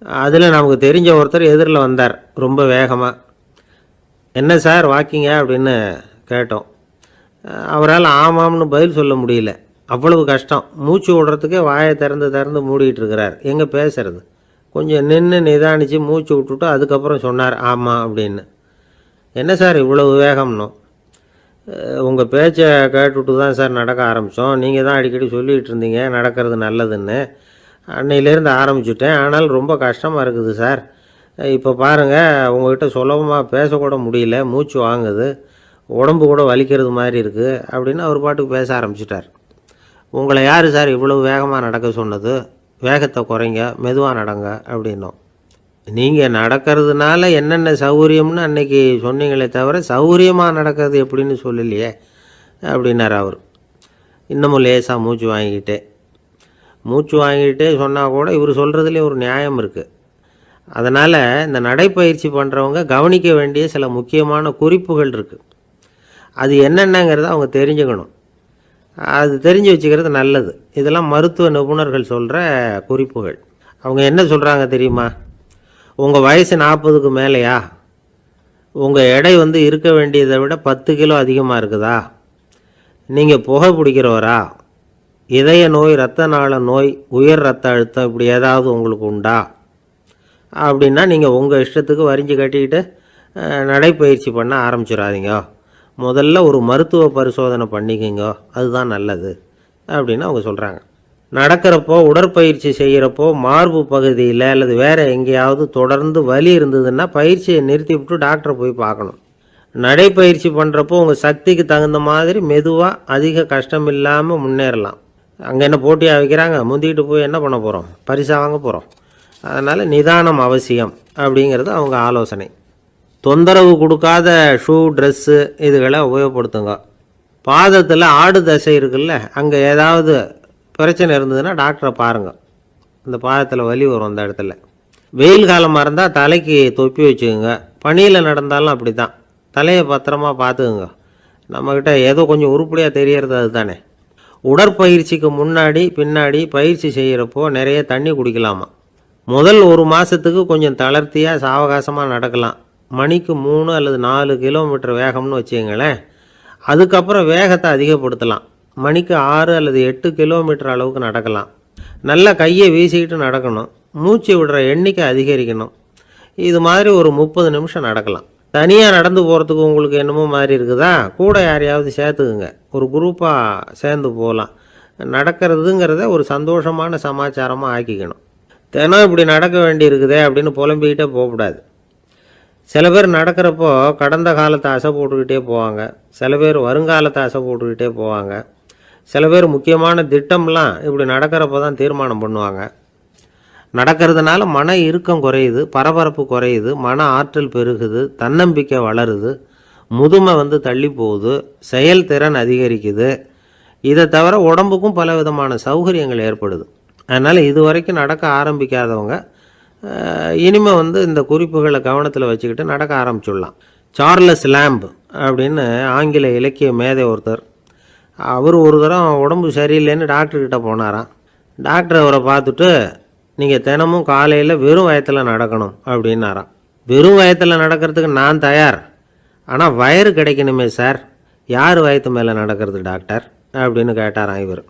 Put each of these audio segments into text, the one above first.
அதில் நமக்கு தெரிஞ்ச ஒருத்தர் எதிரில் வந்தார் ரொம்ப வேகமாக. என்ன சார் வாக்கிங்க அப்படின்னு கேட்டோம். அவரால் ஆமாம்னு பதில் சொல்ல முடியல, அவ்வளவு கஷ்டம். மூச்சு விடுறதுக்கே வாயை திறந்து திறந்து மூடிட்டு இருக்கிறார். எங்கே பேசுறது? கொஞ்சம் நின்று நிதானித்து மூச்சு விட்டுட்டு அதுக்கப்புறம் சொன்னார் ஆமாம் அப்படின்னு. என்ன சார் இவ்வளவு வேகம்னோ? உங்கள் பேச்சை கேட்டுவிட்டு தான் சார் நடக்க ஆரம்பித்தோம். நீங்கள் தான் அடிக்கடி சொல்லிகிட்டு இருந்தீங்க நடக்கிறது நல்லதுன்னு. அன்னையிலேருந்து ஆரம்பிச்சுட்டேன். ஆனால் ரொம்ப கஷ்டமாக இருக்குது சார். இப்போ பாருங்கள், உங்கள்கிட்ட சுலபமாக பேசக்கூட முடியல, மூச்சு வாங்குது, உடம்பு கூட வலிக்கிறது மாதிரி இருக்குது அப்படின்னு அவர் பாட்டுக்கு பேச ஆரம்பிச்சிட்டார். உங்களை யார் சார் இவ்வளவு வேகமாக நடக்க சொன்னது? வேகத்தை குறைங்க, மெதுவாக நடங்க அப்படின்னோம். நீங்கள் நடக்கிறதுனால என்னென்ன சௌகரியம்னு அன்னைக்கு சொன்னீங்களே தவிர சௌகரியமாக நடக்கிறது எப்படின்னு சொல்லலையே அப்படின்னார் அவர். இன்னமும் லேசாக மூச்சு வாங்கிக்கிட்டே சொன்னால் கூட இவர் சொல்கிறதுலே ஒரு நியாயம் இருக்குது. அதனால் இந்த நடைப்பயிற்சி பண்ணுறவங்க கவனிக்க வேண்டிய சில முக்கியமான குறிப்புகள் இருக்குது. அது என்னென்னங்கிறத அவங்க தெரிஞ்சுக்கணும். அது தெரிஞ்சு வச்சுக்கிறது நல்லது. இதெல்லாம் மருத்துவ நிபுணர்கள் சொல்கிற குறிப்புகள். அவங்க என்ன சொல்கிறாங்க தெரியுமா? உங்கள் வயசு 40க்கு மேலேயா? உங்கள் எடை இருக்க வேண்டியதை விட 10 கிலோ அதிகமாக இருக்குதா? நீங்கள் புகை பிடிக்கிறவரா? இதய நோய், இரத்த நாள நோய், உயர் இரத்த அழுத்தம் இப்படி ஏதாவது உங்களுக்கு உண்டா? அப்படின்னா நீங்கள் உங்கள் இஷ்டத்துக்கு வரிஞ்சு கட்டிக்கிட்டு நடைப்பயிற்சி பண்ண ஆரம்பிச்சிடாதீங்க. முதல்ல ஒரு மருத்துவ பரிசோதனை பண்ணிக்கோங்க, அதுதான் நல்லது அப்படின்னு அவங்க சொல்கிறாங்க. நடக்கிறப்போ, உடற்பயிற்சி செய்கிறப்போ மார்பு பகுதியில் அல்லது வேறு எங்கேயாவது தொடர்ந்து வலி இருந்ததுன்னா பயிற்சியை நிறுத்தி விட்டு டாக்டரை போய் பார்க்கணும். நடைப்பயிற்சி பண்ணுறப்போ உங்கள் சக்திக்கு தகுந்த மாதிரி மெதுவாக அதிக கஷ்டம் இல்லாமல் முன்னேறலாம். அங்கே என்ன போட்டியாக வைக்கிறாங்க? முந்திக்கிட்டு போய் என்ன பண்ண போகிறோம்? பரிசாக வாங்க போகிறோம். அதனால் நிதானம் அவசியம் அப்படிங்கிறது அவங்க ஆலோசனை. தொந்தரவு கொடுக்காத ஷூ, ட்ரெஸ்ஸு இதுகளை உபயோகப்படுத்துங்க. பாதத்தில் ஆடு தசை இருக்குல்ல, அங்கே ஏதாவது பிரச்சனை இருந்ததுன்னா டாக்டரை பாருங்கள். இந்த பாதத்தில் வலி வரும் அந்த இடத்துல. வெயில் காலமாக இருந்தால் தலைக்கு தொப்பி வச்சுக்கோங்க. பனியில் நடந்தாலும் அப்படி தான், தலையை பத்திரமா பார்த்துக்குங்க. நம்மக்கிட்ட ஏதோ கொஞ்சம் உருப்படியாக தெரியறது அது தானே. உடற்பயிற்சிக்கு முன்னாடி பின்னாடி பயிற்சி செய்கிறப்போ நிறைய தண்ணி குடிக்கலாமா. முதல் 1 மாதத்துக்கு கொஞ்சம் தளர்த்தியாக சாவகாசமாக நடக்கலாம். மணிக்கு 3 அல்லது 4 கிலோமீட்டர் வேகம்னு வச்சுங்களேன். அதுக்கப்புறம் வேகத்தை அதிகப்படுத்தலாம். மணிக்கு 6 அல்லது 8 கிலோமீட்டர் அளவுக்கு நடக்கலாம். நல்ல கையை வீசிக்கிட்டு நடக்கணும். மூச்சு விடுற எண்ணிக்கை அதிகரிக்கணும். இது மாதிரி ஒரு 30 நிமிஷம் நடக்கலாம். தனியாக நடந்து போகிறதுக்கு உங்களுக்கு என்னமோ மாதிரி இருக்குதா? கூட யாரையாவது சேர்த்துக்குங்க. ஒரு குரூப்பாக சேர்ந்து போகலாம். நடக்கிறதுங்கிறத ஒரு சந்தோஷமான சமாச்சாரமாக ஆக்கிக்கணும். தினம் இப்படி நடக்க வேண்டி இருக்குதே அப்படின்னு புலம்பிக்கிட்டே போகக்கூடாது. சில பேர் நடக்கிறப்போ கடந்த காலத்தை அசை போட்டுக்கிட்டே போவாங்க. சில பேர் வருங்காலத்தை அசை போட்டுக்கிட்டே போவாங்க. சில பேர் முக்கியமான திட்டம்லாம் இப்படி நடக்கிறப்ப தான் தீர்மானம் பண்ணுவாங்க. நடக்கிறதுனால மன இறுக்கம் குறையுது, பரபரப்பு குறையுது, மன ஆற்றல் பெருகுது, தன்னம்பிக்கை வளருது, முதுமை தள்ளி போகுது, செயல்திறன் அதிகரிக்குது. இதை தவிர உடம்புக்கும் பல விதமான சௌகரியங்கள் ஏற்படுது. அதனால் இது வரைக்கும் நடக்க ஆரம்பிக்காதவங்க இனிமேல் இந்த குறிப்புகளை கவனத்தில் வச்சுக்கிட்டு நடக்க ஆரம்பிச்சுடலாம். சார்லஸ் லேம்ப் அப்படின்னு ஆங்கில இலக்கிய மேதை ஒருத்தர், அவர் ஒரு தரம் உடம்பு சரியில்லைன்னு டாக்டர்கிட்ட போனாராம். டாக்டர் அவரை பார்த்துட்டு, நீங்கள் தினமும் காலையில் வெறும் வயத்தில் நடக்கணும் அப்படின்னாராம். வெறும் வயத்தில் நடக்கிறதுக்கு நான் தயார், ஆனால் வயிறு கிடைக்கணுமே சார். யார் வயத்து மேலே நடக்கிறது டாக்டர் அப்படின்னு கேட்டாராம் இவர்.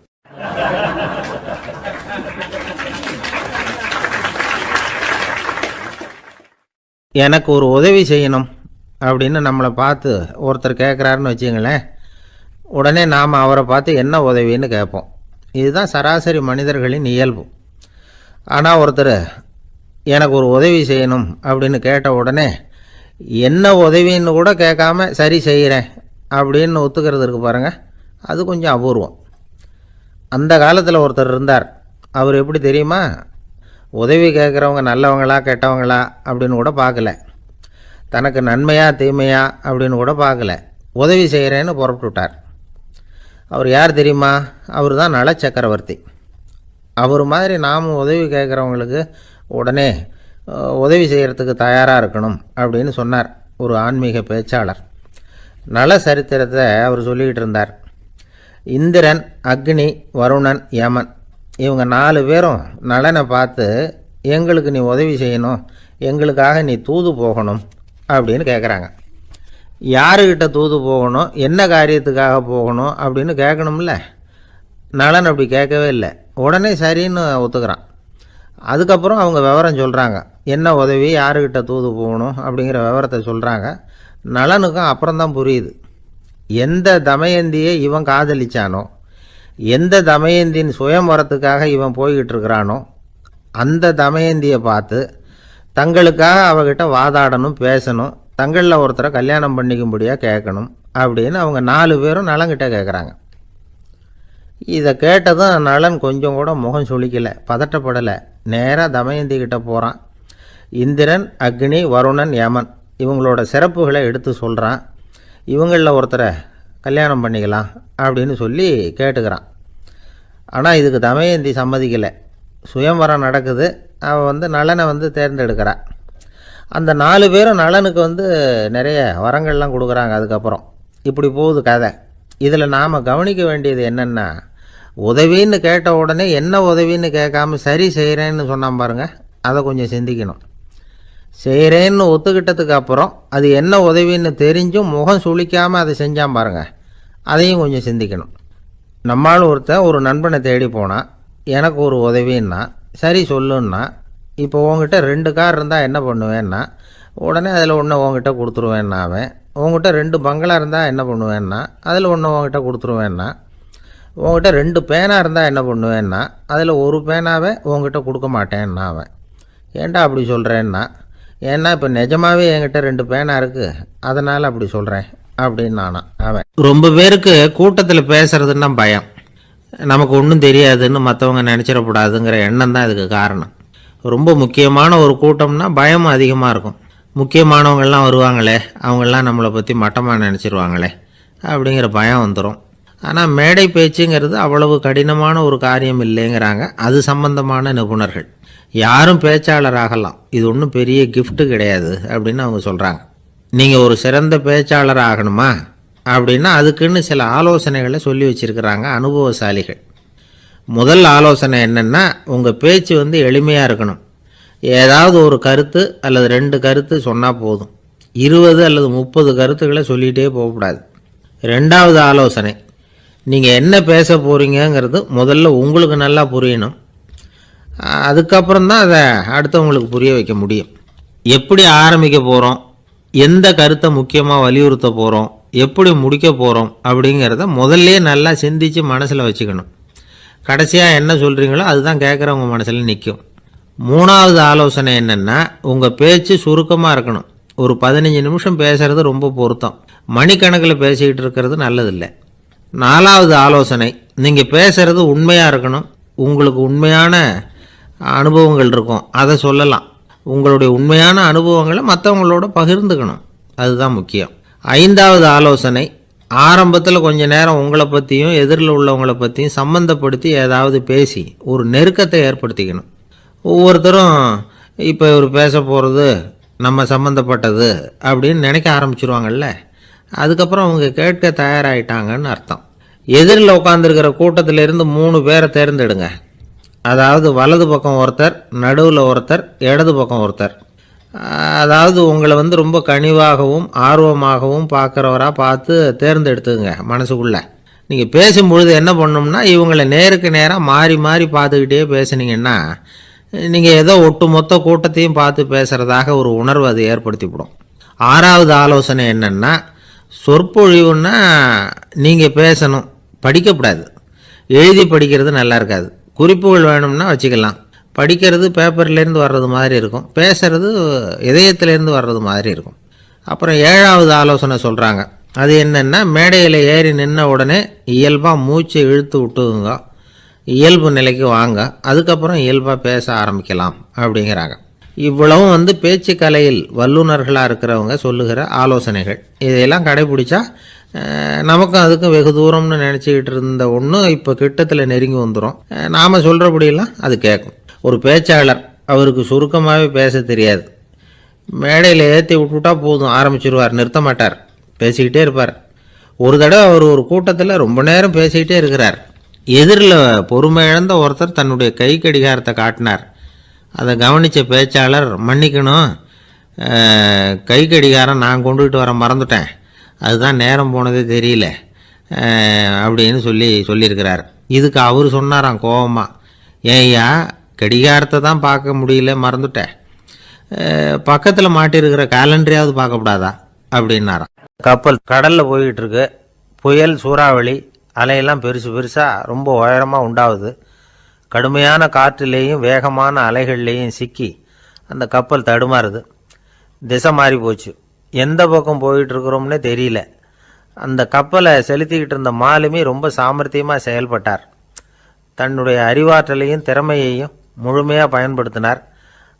எனக்கு ஒரு உதவி செய்யணும் அப்படின்னு நம்மளை பார்த்து ஒருத்தர் கேட்குறாருன்னு வச்சுங்களேன். உடனே நாம் அவரை பார்த்து என்ன உதவின்னு கேட்போம். இதுதான் சராசரி மனிதர்களின் இயல்பு. ஆனால் ஒருத்தர் எனக்கு ஒரு உதவி செய்யணும் அப்படின்னு கேட்ட உடனே என்ன உதவின்னு கூட கேட்காம சரி செய்கிறேன் அப்படின்னு ஒத்துக்கிறது இருக்கு பாருங்கள், அது கொஞ்சம் அபூர்வம். அந்த காலத்தில் ஒருத்தர் இருந்தார். அவர் எப்படி தெரியுமா? உதவி கேட்குறவங்க நல்லவங்களா கெட்டவங்களா அப்படின்னு கூட பார்க்கல, தனக்கு நன்மையா தீமையா அப்படின்னு கூட பார்க்கல, உதவி செய்கிறேன்னு புறப்பட்டுட்டார். அவர் யார் தெரியுமா? அவர் தான் நல சக்கரவர்த்தி. அவர் மாதிரி நாமும் உதவி கேட்குறவங்களுக்கு உடனே உதவி செய்கிறதுக்கு தயாராக இருக்கணும் அப்படின்னு சொன்னார் ஒரு ஆன்மீக பேச்சாளர். நல சரித்திரத்தை அவர் சொல்லிக்கிட்டு இருந்தார். இந்திரன், அக்னி, வருணன், யமன் இவங்க 4 பேரும் நலனை பார்த்து எங்களுக்கு நீ உதவி செய்யணும், எங்களுக்காக நீ தூது போகணும் அப்படின்னு கேட்குறாங்க. யாருக்கிட்ட தூது போகணும், என்ன காரியத்துக்காக போகணும் அப்படின்னு கேட்கணும்ல. நளன் அப்படி கேட்கவே இல்லை. உடனே சரின்னு ஒத்துக்கிறான். அதுக்கப்புறம் அவங்க விவரம் சொல்கிறாங்க, என்ன உதவி, யாருக்கிட்ட தூது போகணும் அப்படிங்கிற விவரத்தை சொல்கிறாங்க. நளனுக்கும் அப்புறம்தான் புரியுது, எந்த தமயந்தியை இவன் காதலிச்சானோ, எந்த தமயந்தின் சுயம்வரத்துக்காக இவன் போய்கிட்டு இருக்கிறானோ அந்த தமயந்தியை பார்த்து தங்களுக்காக அவகிட்ட வாதாடணும், பேசணும், தங்களில் ஒருத்தரை கல்யாணம் பண்ணிக்கும்படியாக கேட்கணும் அப்படின்னு அவங்க 4 பேரும் நலங்கிட்ட கேட்குறாங்க. இதை கேட்டதும் நலன் கொஞ்சம் கூட முகம் சுளிக்கலை, பதட்டப்படலை. நேராக தமயந்தி கிட்ட போகிறான். இந்திரன், அக்னி, வருணன், யமன் இவங்களோட சிறப்புகளை எடுத்து சொல்கிறான். இவங்களில் ஒருத்தரை கல்யாணம் பண்ணிக்கலாம் அப்படின்னு சொல்லி கேட்டுக்கிறான். ஆனால் இதுக்கு தமயந்தி சம்மதிக்கலை. சுயம்வரம் நடக்குது, அவள் நலனை தேர்ந்தெடுக்கிறாள். அந்த 4 பேரும் நலனுக்கு நிறைய வரங்கள்லாம் கொடுக்குறாங்க. அதுக்கப்புறம் இப்படி போகுது கதை. இதில் நாம் கவனிக்க வேண்டியது என்னென்னா, உதவின்னு கேட்ட உடனே என்ன உதவின்னு கேட்காம சரி செய்கிறேன்னு சொன்னான் பாருங்கள், அதை கொஞ்சம் சிந்திக்கணும். செய்கிறேன்னு ஒத்துக்கிட்டதுக்கு அப்புறம் அது என்ன உதவின்னு தெரிஞ்சும் முகம் சுளிக்காமல் அதை செஞ்சான் பாருங்க, அதையும் கொஞ்சம் சிந்திக்கணும். நம்மால் ஒருத்தன் ஒரு நண்பனை தேடி போனான், எனக்கு ஒரு உதவின்னா சரி சொல்லுன்னா, இப்போ உங்ககிட்ட 2 கார் இருந்தால் என்ன பண்ணுவேன்னா, உடனே அதில் ஒன்று உங்ககிட்ட கொடுத்துருவேன்னா, அவன் உங்ககிட்ட 2 பங்களா இருந்தால் என்ன பண்ணுவேன்னா, அதில் ஒன்று உங்ககிட்ட கொடுத்துருவேன்னா, உங்ககிட்ட 2 பேனா இருந்தால் என்ன பண்ணுவேன்னா, அதில் ஒரு பேனாவை உங்ககிட்ட கொடுக்க மாட்டேன்னா அவன். ஏன்டா அப்படி சொல்கிறேன்னா, ஏன்னா இப்போ நிஜமாகவே என்கிட்ட 2 பேனா இருக்குது, அதனால் அப்படி சொல்கிறேன் அப்படின்னு நானான் அவன். ரொம்ப பேருக்கு கூட்டத்தில் பேசுகிறதுன்னா பயம், நமக்கு ஒன்றும் தெரியாதுன்னு மற்றவங்க நினச்சிடக்கூடாதுங்கிற எண்ணம் தான் இதுக்கு காரணம். ரொம்ப முக்கியமான ஒரு கூட்டம்னா பயமும் அதிகமாக இருக்கும். முக்கியமானவங்கள்லாம் வருவாங்களே, அவங்களாம் நம்மளை பற்றி மட்டமாக நினச்சிருவாங்களே அப்படிங்கிற பயம் வந்துடும். ஆனால் மேடை பேச்சுங்கிறது அவ்வளவு கடினமான ஒரு காரியம் இல்லைங்கிறாங்க அது சம்பந்தமான நிபுணர்கள். யாரும் பேச்சாளர் ஆகலாம், இது ஒன்றும் பெரிய கிஃப்ட்டு கிடையாது அப்படின்னு அவங்க சொல்கிறாங்க. நீங்கள் ஒரு சிறந்த பேச்சாளர் ஆகணுமா அப்படின்னா அதுக்குன்னு சில ஆலோசனைகளை சொல்லி வச்சுருக்கிறாங்க அனுபவசாலிகள். முதல் ஆலோசனை என்னென்னா, உங்கள் பேச்சு எளிமையாக இருக்கணும். ஏதாவது ஒரு கருத்து அல்லது 2 கருத்து சொன்னால் போதும், 20 அல்லது 30 கருத்துக்களை சொல்லிகிட்டே போகக்கூடாது. 2வது ஆலோசனை, நீங்கள் என்ன பேச போகிறீங்கிறது முதல்ல உங்களுக்கு நல்லா புரியணும். அதுக்கப்புறம்தான் அதை அடுத்தவங்களுக்கு புரிய வைக்க முடியும். எப்படி ஆரம்பிக்க போகிறோம், எந்த கருத்தை முக்கியமாக வலியுறுத்த போகிறோம், எப்படி முடிக்க போகிறோம் அப்படிங்கிறத முதல்ல நல்லா சிந்தித்து மனசில் வச்சுக்கணும். கடைசியாக என்ன சொல்கிறீங்களோ அதுதான் கேட்குறவங்க மனசில் நிற்கும். 3வது ஆலோசனை என்னென்னா, உங்கள் பேச்சு சுருக்கமாக இருக்கணும். ஒரு 15 நிமிஷம் பேசுகிறது ரொம்ப பொருத்தம், மணிக்கணக்கில் பேசிக்கிட்டு இருக்கிறது நல்லதில்லை. 4வது ஆலோசனை, நீங்கள் பேசுகிறது உண்மையாக இருக்கணும். உங்களுக்கு உண்மையான அனுபவங்கள் இருக்கும், அதை சொல்லலாம். உங்களுடைய உண்மையான அனுபவங்களை மற்றவங்களோட பகிர்ந்துக்கணும், அதுதான் முக்கியம். 5வது ஆலோசனை, ஆரம்பத்தில் கொஞ்ச நேரம் உங்களை பற்றியும் எதிரில் உள்ளவங்களை பற்றியும் சம்மந்தப்படுத்தி ஏதாவது பேசி ஒரு நெருக்கத்தை ஏற்படுத்திக்கணும். ஒவ்வொருத்தரும் இப்போ இவர் பேச போகிறது நம்ம சம்மந்தப்பட்டது அப்படின்னு நினைக்க ஆரம்பிச்சிருவாங்கல்ல, அதுக்கப்புறம் அவங்க கேட்க தயாராகிட்டாங்கன்னு அர்த்தம். எதிரில் உட்காந்துருக்கிற கூட்டத்திலேருந்து 3 பேரை தேர்ந்தெடுங்க. அதாவது வலது பக்கம் ஒருத்தர், நடுவில் ஒருத்தர், இடது பக்கம் ஒருத்தர். அதாவது உங்களை ரொம்ப கனிவாகவும் ஆர்வமாகவும் பார்க்குறவராக பார்த்து தேர்ந்தெடுத்துங்க மனசுக்குள்ளே. நீங்கள் பேசும்பொழுது என்ன பண்ணணும்னா, இவங்களை நேருக்கு நேராக மாறி மாறி பார்த்துக்கிட்டே பேசுனீங்கன்னா நீங்கள் ஏதோ ஒட்டு மொத்த கூட்டத்தையும் பார்த்து பேசுகிறதாக ஒரு உணர்வு அது ஏற்படுத்திவிடும். 6வது ஆலோசனை என்னென்னா, சொற்பொழிவுன்னா நீங்கள் பேசணும், படிக்கக்கூடாது. எழுதி படிக்கிறது நல்லா இருக்காது. குறிப்புகள் வேணும்னா வச்சுக்கலாம். படிக்கிறது பேப்பர்லேருந்து வர்றது மாதிரி இருக்கும், பேசுகிறது இதயத்திலேருந்து வர்றது மாதிரி இருக்கும். அப்புறம் 7வது ஆலோசனை சொல்கிறாங்க, அது என்னென்னா, மேடையில் ஏறி நின்ன உடனே இயல்பாக மூச்சை இழுத்து விட்டுங்க, இயல்பு நிலைக்கு வாங்க, அதுக்கப்புறம் இயல்பாக பேச ஆரம்பிக்கலாம் அப்படிங்கிறாங்க. இவ்வளவும் பேச்சு கலையில் வல்லுநர்களாக இருக்கிறவங்க சொல்லுகிற ஆலோசனைகள். இதையெல்லாம் கடைபிடிச்சா நமக்கும் அதுக்கும் வெகு தூரம்னு நினச்சிக்கிட்டு இருந்த ஒன்று இப்போ கிட்டத்தில் நெருங்கி வந்துடும். நாம் சொல்கிறபடியெல்லாம் அது கேட்கும். ஒரு பேச்சாளர், அவருக்கு சுருக்கமாகவே பேச தெரியாது, மேடையில் ஏற்றி விட்டுவிட்டா போதும், ஆரம்பிச்சிருவார், நிறுத்த மாட்டார், பேசிக்கிட்டே இருப்பார். ஒரு தடவை அவர் ஒரு கூட்டத்தில் ரொம்ப நேரம் பேசிக்கிட்டே இருக்கிறார். எதிரில் பொறுமை இழந்த ஒருத்தர் தன்னுடைய கை கடிகாரத்தை காட்டினார். அதை கவனித்த பேச்சாளர், மன்னிக்கணும், கை கடிகாரம் நான் கொண்டுகிட்டு வர மறந்துட்டேன், அதுதான் நேரம் போனதே தெரியல அப்படின்னு சொல்லியிருக்கிறார். இதுக்கு அவர் சொன்னாராம் கோபமாக, ஏய்யா கடிகாரத்தை தான் பார்க்க முடியல, மறந்துட்டேன், பக்கத்தில் மாட்டியிருக்கிற கேலண்டரையாவது பார்க்கக்கூடாதா அப்படின்னாராம். கப்பல் கடலில் போய்கிட்டு இருக்கு. புயல், சூறாவளி, அலையெல்லாம் பெருசாக ரொம்ப உயரமாக உண்டாகுது. கடுமையான காற்றிலேயும் வேகமான அலைகள்லேயும் சிக்கி அந்த கப்பல் தடுமாறுது. திசை மாறி போச்சு. எந்த பக்கம் போயிட்டு இருக்கிறோம்னே தெரியல. அந்த கப்பலை செலுத்திக்கிட்டு இருந்த மாலுமி ரொம்ப சாமர்த்தியமாக செயல்பட்டார். தன்னுடைய அறிவாற்றலையும் திறமையையும் முழுமையாக பயன்படுத்தினார்.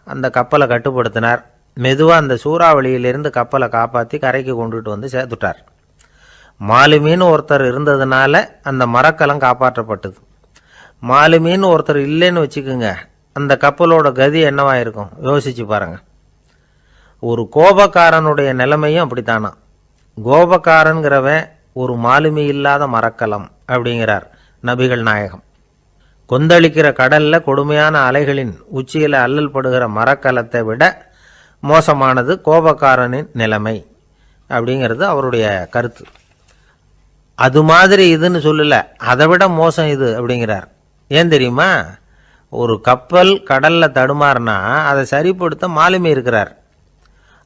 அந்த கப்பலை கட்டுப்படுத்தினார். மெதுவாக அந்த சூறாவளியிலிருந்து கப்பலை காப்பாற்றி கரைக்கு கொண்டுட்டு வந்து சேர்த்துட்டார். மாலுமின்னு ஒருத்தர் இருந்ததுனால அந்த மரக்கலம் காப்பாற்றப்பட்டது. மாலுமின்னு ஒருத்தர் இல்லைன்னு வச்சுக்கோங்க, அந்த கப்பலோட கதி என்னவாக இருக்கும் யோசிச்சு பாருங்க. ஒரு கோபக்காரனுடைய நிலைமையும் அப்படித்தானா. கோபக்காரன்கிறவன் ஒரு மாலுமி இல்லாத மரக்கலம் அப்படிங்கிறார் நபிகள் நாயகம். கொந்தளிக்கிற கடலில் கொடுமையான அலைகளின் உச்சியில் அல்லல் படுகிற மரக்கலத்தை விட மோசமானது கோபக்காரனின் நிலைமை அப்படிங்கிறது அவருடைய கருத்து. அது மாதிரி இதுன்னு சொல்லல, அதை விட மோசம் இது அப்படிங்கிறார். ஏன் தெரியுமா? ஒரு கப்பல் கடலில் தடுமாறுனா அதை சரிப்படுத்த மாலுமி இருக்கிறார்.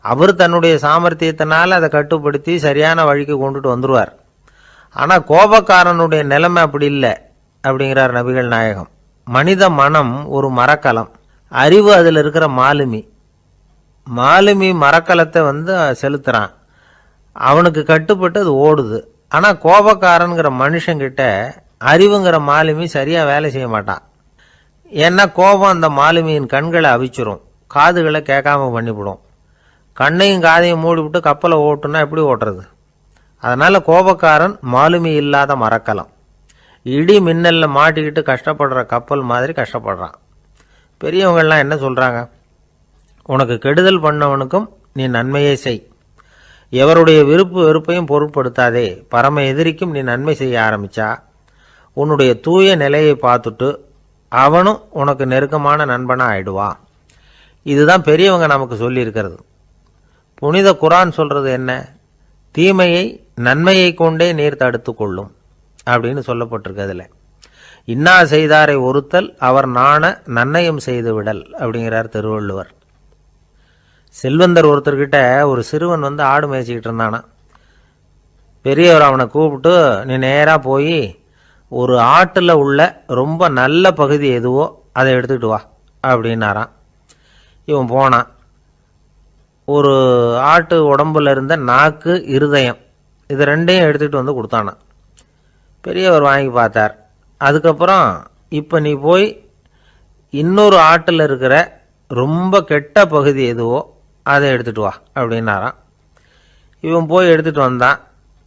அவர் தன்னுடைய சாமர்த்தியத்தினால் அதை கட்டுப்படுத்தி சரியான வழிக்கு கொண்டுட்டு வந்துடுவார். ஆனால் கோபக்காரனுடைய நிலைமை அப்படி இல்லை அப்படிங்கிறார் நபிகள் நாயகம். மனித மனம் ஒரு மரக்கலம், அறிவு அதில் இருக்கிற மாலுமி. மாலுமி மரக்கலத்தை செலுத்துகிறான், அவனுக்கு கட்டுப்பட்டு அது ஓடுது. ஆனால் கோபக்காரனுங்கிற மனுஷங்கிட்ட அறிவுங்கிற மாலுமி சரியாக வேலை செய்ய மாட்டான். ஏன்னா கோபம் அந்த மாலுமியின் கண்களை அவிச்சிரும், காதுகளை கேட்காம பண்ணிவிடும். கண்ணையும் காதையும் மூடிவிட்டு கப்பலை ஓட்டுனா எப்படி ஓட்டுறது? அதனால் கோபக்காரன் மாலுமி இல்லாத மரக்கலம். இடி மின்னலில் மாட்டிக்கிட்டு கஷ்டப்படுற கப்பல் மாதிரி கஷ்டப்படுறான். பெரியவங்கள்லாம் என்ன சொல்கிறாங்க? உனக்கு கெடுதல் பண்ணவனுக்கும் நீ நன்மையை செய், எவருடைய விருப்பு வெறுப்பையும் பொருட்படுத்தாதே, பரம எதிரிக்கும் நீ நன்மை செய்ய ஆரம்பிச்சா உன்னுடைய தூய நிலையை பார்த்துட்டு அவனும் உனக்கு நெருக்கமான நண்பனாக ஆயிடுவான். இதுதான் பெரியவங்க நமக்கு சொல்லியிருக்கிறது. புனித குரான் சொல்கிறது என்ன? தீமையை நன்மையை கொண்டே நீர் தடுத்து கொள்ளும் அப்படின்னு சொல்லப்பட்டிருக்கு. அதில் இன்னா செய்தாரை ஒருத்தல் அவர் நாண நன்னயம் செய்து விடல் அப்படிங்கிறார் திருவள்ளுவர். செல்வந்தர் ஒருத்தர்கிட்ட ஒரு சிறுவன் ஆடு மேய்ச்சிக்கிட்டு இருந்தானா. பெரியவர் அவனை கூப்பிட்டு, நீ நேராக போய் ஒரு ஆட்டில் உள்ள ரொம்ப நல்ல பகுதி எதுவோ அதை எடுத்துக்கிட்டு வா அப்படின்னாரான். இவன் போனான். ஒரு ஆட்டு உடம்புல இருந்த நாக்கு, இருதயம், இது ரெண்டையும் எடுத்துகிட்டு கொடுத்தானான். பெரியவர் வாங்கி பார்த்தார். அதுக்கப்புறம் இப்போ நீ போய் இன்னொரு ஆட்டில் இருக்கிற ரொம்ப கெட்ட பகுதி எதுவோ அதை எடுத்துகிட்டு வா அப்படின்னாரான். இவன் போய் எடுத்துகிட்டு வந்தான்.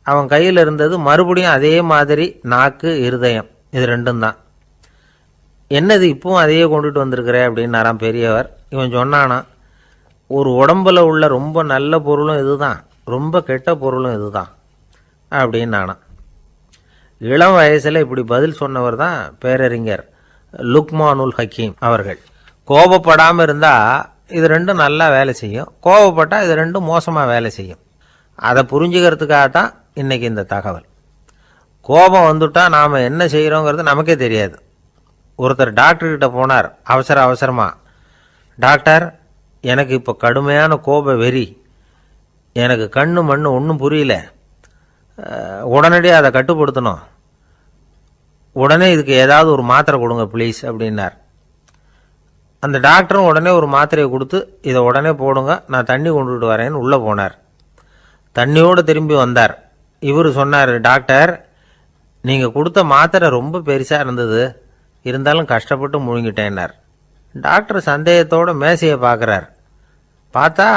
அவன் கையில் இருந்தது மறுபடியும் அதே மாதிரி நாக்கு, இருதயம், இது ரெண்டும் தான். என்னது இப்பவும் அதையே கொண்டுட்டு வந்திருக்கிற அப்படின்னாரான் பெரியவர். இவன் சொன்னானா, ஒரு உடம்புல உள்ள ரொம்ப நல்ல பொருளும் இதுதான், ரொம்ப கெட்ட பொருளும் இதுதான் அப்படின்னானா. இளம் வயசில் இப்படி பதில் சொன்னவர் தான் பேரறிஞர் லுக்மானுல் ஹக்கீம் அவர்கள். கோபப்படாமல் இருந்தால் இது ரெண்டும் நல்லா வேலை செய்யும், கோபப்பட்டால் இது ரெண்டும் மோசமாக வேலை செய்யும். அதை புரிஞ்சுக்கிறதுக்காகத்தான் இன்றைக்கி இந்த தகவல். கோபம் வந்துட்டால் நாம் என்ன செய்கிறோங்கிறது நமக்கே தெரியாது. ஒருத்தர் டாக்டர்கிட்ட போனார் அவசரமாக. டாக்டர், எனக்கு இப்போ கடுமையான கோப வெறி, எனக்கு கண்ணு மண்ணு ஒன்றும் புரியல, உடனடியாக அதை கட்டுப்படுத்தணும், உடனே இதுக்கு ஏதாவது ஒரு மாத்திரை கொடுங்க ப்ளீஸ் அப்படின்னார். அந்த டாக்டரும் உடனே ஒரு மாத்திரையை கொடுத்து, இதை உடனே போடுங்க, நான் தண்ணி கொண்டுட்டு வரேன்னு உள்ளே போனார். தண்ணியோடு திரும்பி வந்தார். இவர் சொன்னார், டாக்டர், நீங்கள் கொடுத்த மாத்திரை ரொம்ப பெருசாக இருந்தது, இருந்தாலும் கஷ்டப்பட்டு முழுங்கிட்டேன்னார். டாக்டர் சந்தேகத்தோடு மேசையை பார்க்குறார். பார்த்தா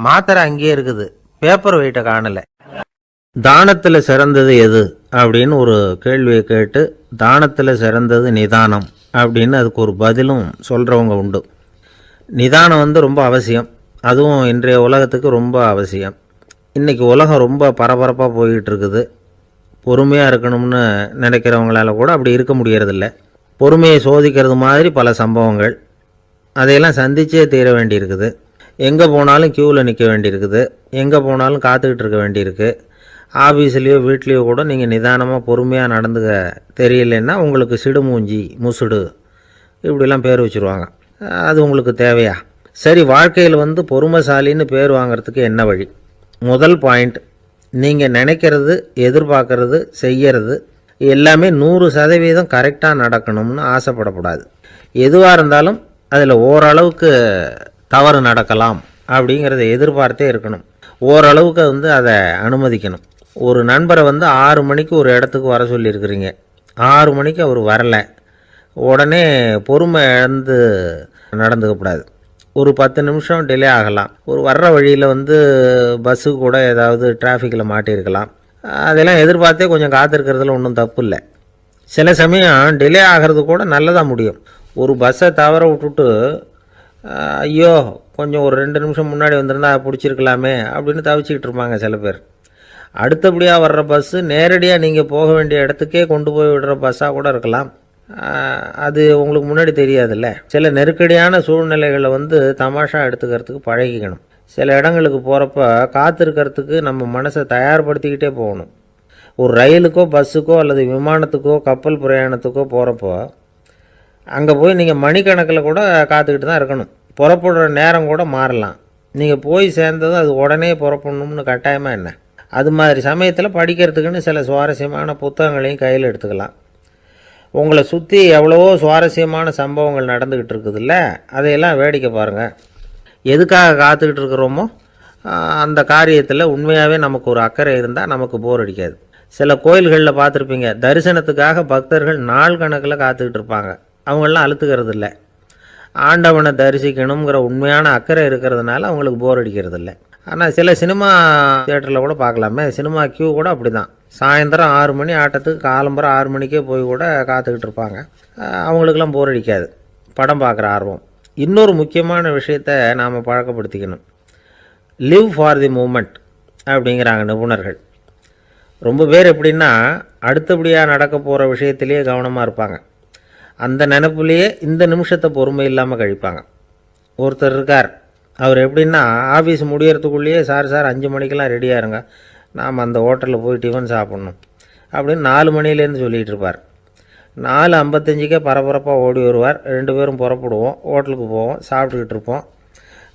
மாத்திரை அங்கேயே இருக்குது, பேப்பர் வெயிட்டை காணலை. தானத்தில் சிறந்தது எது அப்படின்னு ஒரு கேள்வியை கேட்டு, தானத்தில் சிறந்தது நிதானம் அப்படின்னு அதுக்கு ஒரு பதிலும் சொல்கிறவங்க உண்டு. நிதானம் ரொம்ப அவசியம், அதுவும் இன்றைய உலகத்துக்கு ரொம்ப அவசியம். இன்றைக்கி உலகம் ரொம்ப பரபரப்பாக போய்கிட்டு இருக்குது. பொறுமையாக இருக்கணும்னு நினைக்கிறவங்களால கூட அப்படி இருக்க முடியறதில்ல. பொறுமையை சோதிக்கிறது மாதிரி பல சம்பவங்கள். அதையெல்லாம் சந்திச்சே தீர வேண்டியிருக்குது. எங்கே போனாலும் க்யூவில் நிற்க வேண்டியிருக்குது. எங்கே போனாலும் காத்துக்கிட்டு இருக்க வேண்டியிருக்கு. ஆஃபீஸ்லேயோ வீட்லேயோ கூட நீங்கள் நிதானமாக பொறுமையாக நடந்துக்க தெரியலன்னா உங்களுக்கு சிடுமூஞ்சி, முசுடு இப்படிலாம் பேர் வச்சுருவாங்க. அது உங்களுக்கு தேவையா? சரி, வாழ்க்கையில் பொறுமைசாலின்னு பேர் வாங்கிறதுக்கு என்ன வழி? முதல் பாயிண்ட், நீங்கள் நினைக்கிறது, எதிர்பார்க்கறது, செய்கிறது எல்லாமே 100% கரெக்டாக நடக்கணும்னு ஆசைப்படக்கூடாது. எதுவாக இருந்தாலும் அதில் ஓரளவுக்கு தவறு நடக்கலாம் அப்படிங்கிறத எதிர்பார்த்தே இருக்கணும். ஓரளவுக்கு அதை அனுமதிக்கணும். ஒரு நண்பரை 6 மணிக்கு ஒரு இடத்துக்கு வர சொல்லியிருக்கிறீங்க. 6 மணிக்கு அவர் வரலை. உடனே பொறுமை இழந்து நடந்துக்கக்கூடாது. ஒரு 10 நிமிஷம் டிலே ஆகலாம். ஒரு வர்ற வழியில் பஸ்ஸு கூட ஏதாவது டிராஃபிக்கில் மாட்டியிருக்கலாம். அதெல்லாம் எதிர்பார்த்தே கொஞ்சம் காத்திருக்கிறதுல ஒன்றும் தப்பு இல்லை. சில சமயம் டிலே ஆகிறது கூட நல்லதாக முடியும். ஒரு பஸ்ஸை தவற விட்டுட்டு ஐயோ கொஞ்சம் ஒரு 2 நிமிஷம் முன்னாடி வந்திருந்தா பிடிச்சிருக்கலாமே அப்படின்னு தவிச்சிக்கிட்டு இருப்பாங்க சில பேர். அடுத்தபடியாக வர்ற பஸ்ஸு நேரடியாக நீங்கள் போக வேண்டிய இடத்துக்கே கொண்டு போய் விடுற பஸ்ஸாக கூட இருக்கலாம். அது உங்களுக்கு முன்னாடி தெரியாதுல்ல. சில நெருக்கடியான சூழ்நிலைகளை தமாஷா எடுத்துக்கிறதுக்கு பழகிக்கணும். சில இடங்களுக்கு போகிறப்ப காத்திருக்கிறதுக்கு நம்ம மனசை தயார்படுத்திக்கிட்டே போகணும். ஒரு ரயிலுக்கோ பஸ்ஸுக்கோ அல்லது விமானத்துக்கோ கப்பல் பிரயாணத்துக்கோ போகிறப்போ அங்கே போய் நீங்கள் மணிக்கணக்கில் கூட காத்துக்கிட்டு தான் இருக்கணும். புறப்படுற நேரம் கூட மாறலாம். நீங்கள் போய் சேர்ந்ததும் அது உடனே புறப்படணும்னு கட்டாயமாக என்ன? அது மாதிரி சமயத்தில் படிக்கிறதுக்குன்னு சில சுவாரஸ்யமான புத்தகங்களையும் கையில் எடுத்துக்கலாம். உங்களை சுற்றி எவ்வளவோ சுவாரஸ்யமான சம்பவங்கள் நடந்துக்கிட்டு இருக்குதுல்ல, அதையெல்லாம் வேடிக்கை பாருங்கள். எதுக்காக காத்துக்கிட்டு இருக்கிறோமோ அந்த காரியத்தில் உண்மையாகவே நமக்கு ஒரு அக்கறை இருந்தால் நமக்கு போர் அடிக்காது. சில கோயில்களில் பார்த்துருப்பீங்க, தரிசனத்துக்காக பக்தர்கள் நாள் கணக்கில் காத்துக்கிட்டு இருப்பாங்க. அவங்களெலாம் அழுத்துக்கிறது இல்லை. ஆண்டவனை தரிசிக்கணுங்கிற உண்மையான அக்கறை இருக்கிறதுனால அவங்களுக்கு போர் அடிக்கிறது இல்லை. ஆனால் சில சினிமா தியேட்டரில் கூட பார்க்கலாமே, சினிமா க்யூ கூட அப்படி தான். சாயந்தரம் 6 மணி ஆட்டத்துக்கு காலம்பரம் 6 மணிக்கே போய் கூட காத்துக்கிட்டு இருப்பாங்க. அவங்களுக்கெல்லாம் போர் அடிக்காது, படம் பார்க்குற ஆர்வம். இன்னொரு முக்கியமான விஷயத்தை நாம் பழக்கப்படுத்திக்கணும். லிவ் ஃபார் தி மூமெண்ட் அப்படிங்கிறாங்க நிபுணர்கள். ரொம்ப பேர் எப்படின்னா அடுத்தபடியாக நடக்க போகிற விஷயத்திலேயே கவனமாக இருப்பாங்க. அந்த நினைப்புலேயே இந்த நிமிஷத்தை பொறுமை இல்லாமல் கழிப்பாங்க. ஒருத்தர் இருக்கார், அவர் எப்படின்னா ஆஃபீஸ் முடியறதுக்குள்ளேயே சார் 5 மணிக்கெல்லாம் ரெடியாக இருங்க, நாம் அந்த ஹோட்டலில் போய் டிஃபன் சாப்பிட்ணும் அப்படின்னு 4 மணிலேருந்து சொல்லிகிட்டு இருப்பார். 4:55 பரபரப்பாக ஓடி வருவார். 2 பேரும் புறப்படுவோம், ஹோட்டலுக்கு போவோம், சாப்பிட்டுக்கிட்டு இருப்போம்.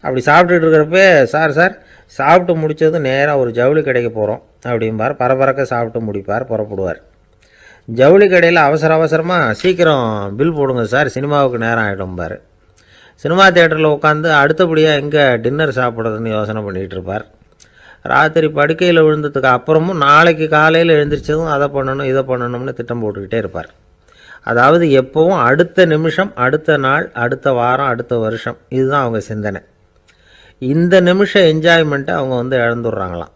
அப்படி சாப்பிட்டுட்டு இருக்கிறப்ப சார் சாப்பிட்டு முடித்ததும் நேராக ஒரு ஜவுளி கடைக்கு போகிறோம் அப்படிம்பார். பரபரக்க சாப்பிட்டு முடிப்பார், புறப்படுவார். ஜவுளி கடையில் அவசரமாக சீக்கிரம் பில் போடுங்க சார், சினிமாவுக்கு நேரம் ஆகிடும்பார். சினிமா தியேட்டரில் உட்காந்து அடுத்தபடியாக எங்கே டின்னர் சாப்பிட்றதுன்னு யோசனை பண்ணிகிட்டு இருப்பார். ராத்திரி படுக்கையில் விழுந்ததுக்கு அப்புறமும் நாளைக்கு காலையில் எழுந்திரிச்சதும் அதை பண்ணணும் இதை பண்ணணும்னு திட்டம் போட்டுக்கிட்டே இருப்பார். அதாவது எப்போவும் அடுத்த நிமிஷம், அடுத்த நாள், அடுத்த வாரம், அடுத்த வருஷம், இதுதான் அவங்க சிந்தனை. இந்த நிமிஷம் என்ஜாய்மெண்ட்டை அவங்க இழந்துடுறாங்களாம்.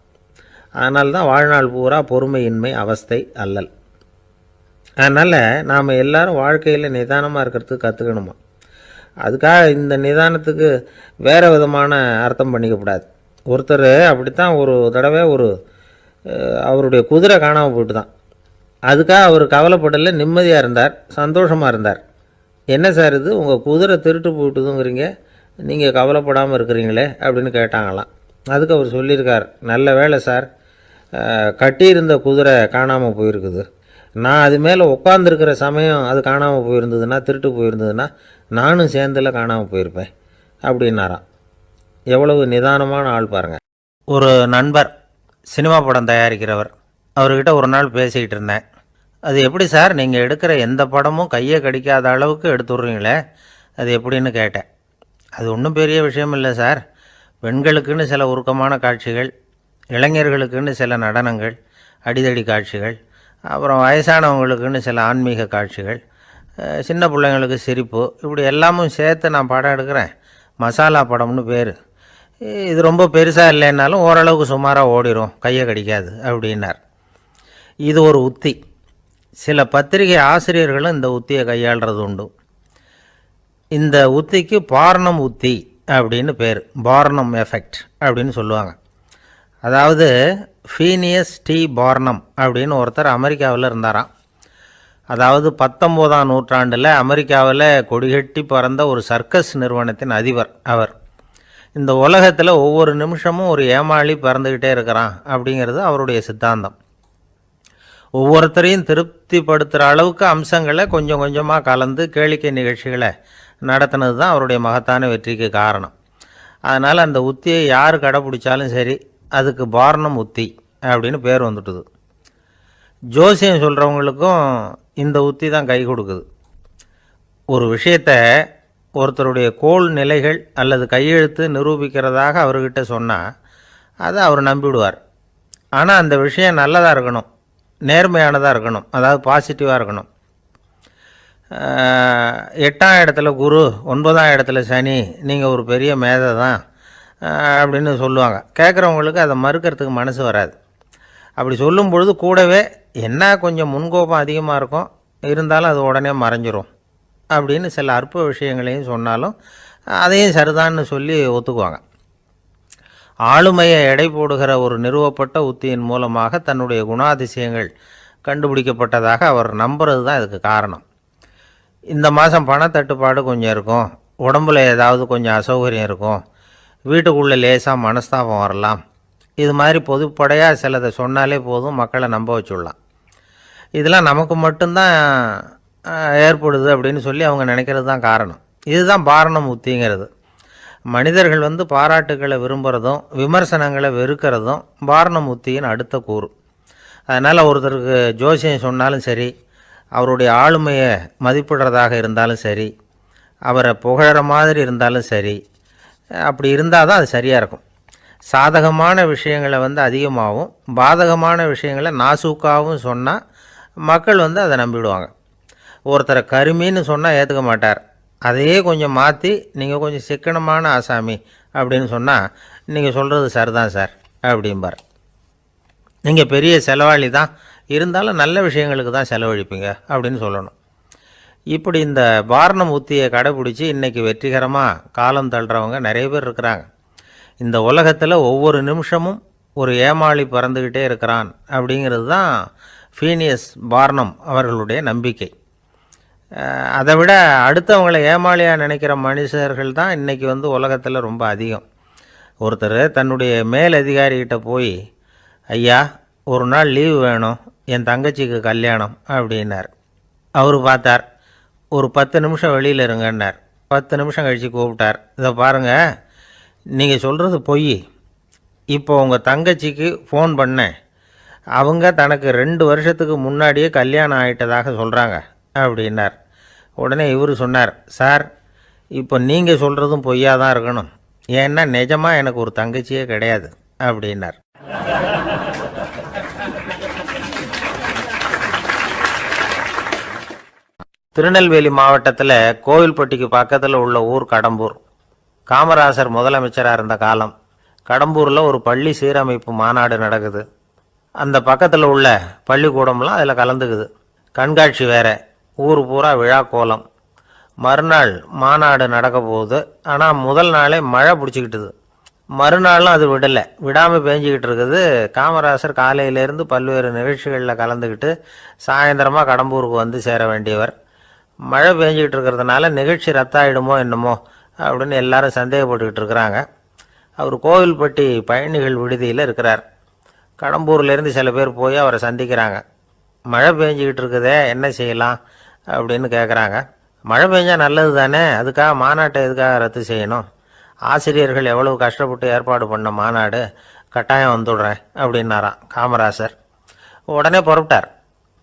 அதனால தான் வாழ்நாள் பூரா பொறுமையின்மை, அவஸ்தை, அல்லல். அதனால் நாம் எல்லோரும் வாழ்க்கையில் நிதானமாக இருக்கிறதுக்கு கற்றுக்கணுமா. அதுக்காக இந்த நிதானத்துக்கு வேறு விதமான அர்த்தம் பண்ணிக்கக்கூடாது. ஒருத்தர் அப்படித்தான் ஒரு தடவை அவருடைய குதிரை காணாமல் போயிட்டு தான். அதுக்காக அவர் கவலைப்படலை, நிம்மதியாக இருந்தார், சந்தோஷமாக இருந்தார். என்ன சார் இது, உங்கள் குதிரை திருட்டு போயிட்டுதுங்கிறீங்க, நீங்கள் கவலைப்படாமல் இருக்கிறீங்களே அப்படின்னு கேட்டாங்களாம். அதுக்கு அவர் சொல்லியிருக்கார், நல்ல வேலை சார், கட்டியிருந்த குதிரை காணாமல் போயிருக்குது. நான் அது மேலே உட்காந்துருக்கிற சமயம் அது காணாமல் போயிருந்ததுன்னா, திருட்டு போயிருந்ததுன்னா நானும் சேர்ந்தில் காணாமல் போயிருப்பேன் அப்படின்னாராம். எவ்வளவு நிதானமான ஆள் பாருங்கள். ஒரு நண்பர் சினிமா படம் தயாரிக்கிறவர், அவர்கிட்ட ஒரு நாள் பேசிக்கிட்டு இருந்தேன். அது எப்படி சார், நீங்கள் எடுக்கிற எந்த படமும் கையை கடிக்காத அளவுக்கு எடுத்துடுறீங்களே, அது எப்படின்னு கேட்டேன். அது ஒன்றும் பெரிய விஷயம் இல்லை சார், பெண்களுக்குன்னு சில உருக்கமான காட்சிகள், இளைஞர்களுக்குன்னு சில நடனங்கள், அடிதடி காட்சிகள், அப்புறம் வயசானவங்களுக்குன்னு சில ஆன்மீக காட்சிகள், சின்ன பிள்ளைங்களுக்கு சிரிப்பு, இப்படி எல்லாமும் சேர்த்து நான் படம் எடுக்கிறேன். மசாலா படம்னு பேர். இது ரொம்ப பெருசாக இல்லைன்னாலும் ஓரளவுக்கு சுமாராக ஓடிடும், கையை கடிக்காது அப்படின்னார். இது ஒரு உத்தி. சில பத்திரிகை ஆசிரியர்களும் இந்த உத்தியை கையாளுறது உண்டு. இந்த உத்திக்கு பார்னம் உத்தி அப்படின்னு பேர். பார்னம் எஃபெக்ட் அப்படின்னு சொல்லுவாங்க. அதாவது ஃபீனியஸ் டி பார்னம் அப்படின்னு ஒருத்தர் அமெரிக்காவில் இருந்தாராம். அதாவது 19ஆம் நூற்றாண்டில் அமெரிக்காவில் கொடிகட்டி பறந்த ஒரு சர்க்கஸ் நிறுவனத்தின் அதிபர் அவர். இந்த உலகத்தில் ஒவ்வொரு நிமிஷமும் ஒரு ஏமாளி பறந்துக்கிட்டே இருக்கிறான் அப்படிங்கிறது அவருடைய சித்தாந்தம். ஒவ்வொருத்தரையும் திருப்திப்படுத்துகிற அளவுக்கு அம்சங்களை கொஞ்சம் கொஞ்சமாக கலந்து கேளிக்கை நிகழ்ச்சிகளை நடத்தினது தான் அவருடைய மகத்தான வெற்றிக்கு காரணம். அதனால் அந்த உத்தியை யார் கடைப்பிடிச்சாலும் சரி, அதுக்கு பார்னம் உத்தி அப்படின்னு பேர் வந்துட்டுது. ஜோசியம் சொல்கிறவங்களுக்கும் இந்த உத்தி தான் கை கொடுக்குது. ஒரு விஷயத்தை ஒருத்தருடைய கோள் நிலைகள் அல்லது கையெழுத்து நிரூபிக்கிறதாக அவர்கிட்ட சொன்னால் அதை அவர் நம்பிவிடுவார். ஆனால் அந்த விஷயம் நல்லதாக இருக்கணும், நேர்மையானதாக இருக்கணும், அதாவது பாசிட்டிவாக இருக்கணும். 8ஆம் இடத்துல குரு, 9ஆம் இடத்துல சனி, நீங்கள் ஒரு பெரிய மேதை தான் அப்படின்னு சொல்லுவாங்க. கேட்குறவங்களுக்கு அதை மறுக்கிறதுக்கு மனசு வராது. அப்படி சொல்லும் பொழுது கூடவே என்ன கொஞ்சம் முன்கோபம் அதிகமாக இருக்கும், இருந்தாலும் அது உடனே மறைஞ்சிரும் அப்படின்னு சில அற்ப விஷயங்களையும் சொன்னாலும் அதையும் சரிதான்னு சொல்லி ஒத்துக்குவாங்க. ஆளுமையை எடை போடுகிற ஒரு நிறுவப்பட்ட உத்தியின் மூலமாக தன்னுடைய குணாதிசயங்கள் கண்டுபிடிக்கப்பட்டதாக அவர் நம்புறது தான் இதுக்கு காரணம். இந்த மாதம் பணத்தட்டுப்பாடு கொஞ்சம் இருக்கும், உடம்புல ஏதாவது கொஞ்சம் அசௌகரியம் இருக்கும், வீட்டுக்குள்ளே லேசாக மனஸ்தாபம் வரலாம், இது மாதிரி பொதுப்படையாக சிலதை சொன்னாலே போதும், மக்களை நம்ப வச்சுடலாம். இதெல்லாம் நமக்கு மட்டும்தான் ஏற்படுது அப்படின்னு சொல்லி அவங்க நினைக்கிறது தான் காரணம். இதுதான் பாரணம் உத்திங்கிறது. மனிதர்கள் பாராட்டுக்களை விரும்புகிறதும் விமர்சனங்களை வெறுக்கிறதும் பாரணம் உத்தியின் அடுத்த கூறு. அதனால் ஒருத்தருக்கு ஜோசியம் சொன்னாலும் சரி, அவருடைய ஆளுமையை மதிப்பிடுறதாக இருந்தாலும் சரி, அவரை புகழற மாதிரி இருந்தாலும் சரி, அப்படி இருந்தால் தான் அது சரியாக இருக்கும். சாதகமான விஷயங்களை அதிகமாகவும் பாதகமான விஷயங்களை நாசூக்காகவும் சொன்னால் மக்கள் அதை நம்பிவிடுவாங்க. ஒருத்தரை கருமின்னு சொன்னால் ஏற்றுக்க மாட்டார். அதையே கொஞ்சம் மாற்றி நீங்கள் கொஞ்சம் சிக்கனமான ஆசாமி அப்படின்னு சொன்னால் நீங்கள் சொல்கிறது சரிதான் சார் அப்படிம்பார். நீங்கள் பெரிய செலவாளி தான், இருந்தாலும் நல்ல விஷயங்களுக்கு தான் செலவழிப்பீங்க அப்படின்னு சொல்லணும். இப்படி இந்த பாரணம் உத்தியை கடைப்பிடிச்சி இன்றைக்கி வெற்றிகரமாக காலம் தள்ளுறவங்க நிறைய பேர் இருக்கிறாங்க. இந்த உலகத்தில் ஒவ்வொரு நிமிஷமும் ஒரு ஏமாளி பறந்துக்கிட்டே இருக்கிறான் அப்படிங்கிறது தான் ஃபீனியஸ் பார்னம் அவர்களுடைய நம்பிக்கை. அதை விட அடுத்தவங்களை ஏமாளியாக நினைக்கிற மனுஷர்கள் தான் இன்றைக்கி உலகத்தில் ரொம்ப அதிகம். ஒருத்தர் தன்னுடைய மேலதிகாரிகிட்ட போய், ஐயா ஒரு நாள் லீவு வேணும், என் தங்கச்சிக்கு கல்யாணம் அப்படின்னார். அவர் பார்த்தார், ஒரு 10 நிமிஷம் வெளியில் இருங்கன்னார். 10 நிமிஷம் கழித்து கூப்பிட்டார், இதை பாருங்கள், நீங்கள் சொல்கிறது பொய், இப்போ உங்கள் தங்கச்சிக்கு ஃபோன் பண்ணேன், அவங்க தனக்கு 2 வருஷத்துக்கு முன்னாடியே கல்யாணம் ஆகிட்டதாக சொல்கிறாங்க அப்படின்னார். உடனே இவர் சொன்னார், சார் இப்போ நீங்கள் சொல்கிறதும் பொய்யாக தான் இருக்கணும், ஏன்னா நிஜமாக எனக்கு ஒரு தங்கச்சியே கிடையாது அப்படின்னார். திருநெல்வேலி மாவட்டத்தில் கோவில்பட்டிக்கு பக்கத்தில் உள்ள ஊர் கடம்பூர். காமராசர் முதலமைச்சராக இருந்த காலம். கடம்பூரில் ஒரு பள்ளி சீரமைப்பு மாநாடு நடக்குது. அந்த பக்கத்தில் உள்ள பள்ளிக்கூடம்லாம் அதில் கலந்துக்குது. கண்காட்சி வேறு, ஊர் பூரா விழா கோலம். மறுநாள் மாநாடு நடக்க போகுது. ஆனால் முதல் நாளே மழை பிடிச்சிக்கிட்டுது. மறுநாளும் அது விடாமல் பேஞ்சிக்கிட்டு இருக்குது. காமராசர் காலையிலேருந்து பல்வேறு நிகழ்ச்சிகளில் கலந்துக்கிட்டு சாயந்தரமாக கடம்பூருக்கு சேர வேண்டியவர். மழை பேஞ்சிக்கிட்டு இருக்கிறதுனால நிகழ்ச்சி ரத்தாயிடுமோ என்னமோ அப்படின்னு எல்லாரும் சந்தேகப்பட்டுக்கிட்டு இருக்கிறாங்க. அவர் கோவில்பட்டி பயணிகள் விடுதியில் இருக்கிறார். கடம்பூர்லேருந்து சில பேர் போய் அவரை சந்திக்கிறாங்க. மழை பெஞ்சிக்கிட்டு இருக்குதே, என்ன செய்யலாம் அப்படின்னு கேட்குறாங்க. மழை பெஞ்சால் நல்லது தானே, அதுக்காக மாநாட்டை எதுக்காக ரத்து செய்யணும், ஆசிரியர்கள் எவ்வளவு கஷ்டப்பட்டு ஏற்பாடு பண்ண மாநாடு, கட்டாயம் வந்துடுறேன் அப்படின்னாராம் காமராசர். உடனே புறப்பட்டார்.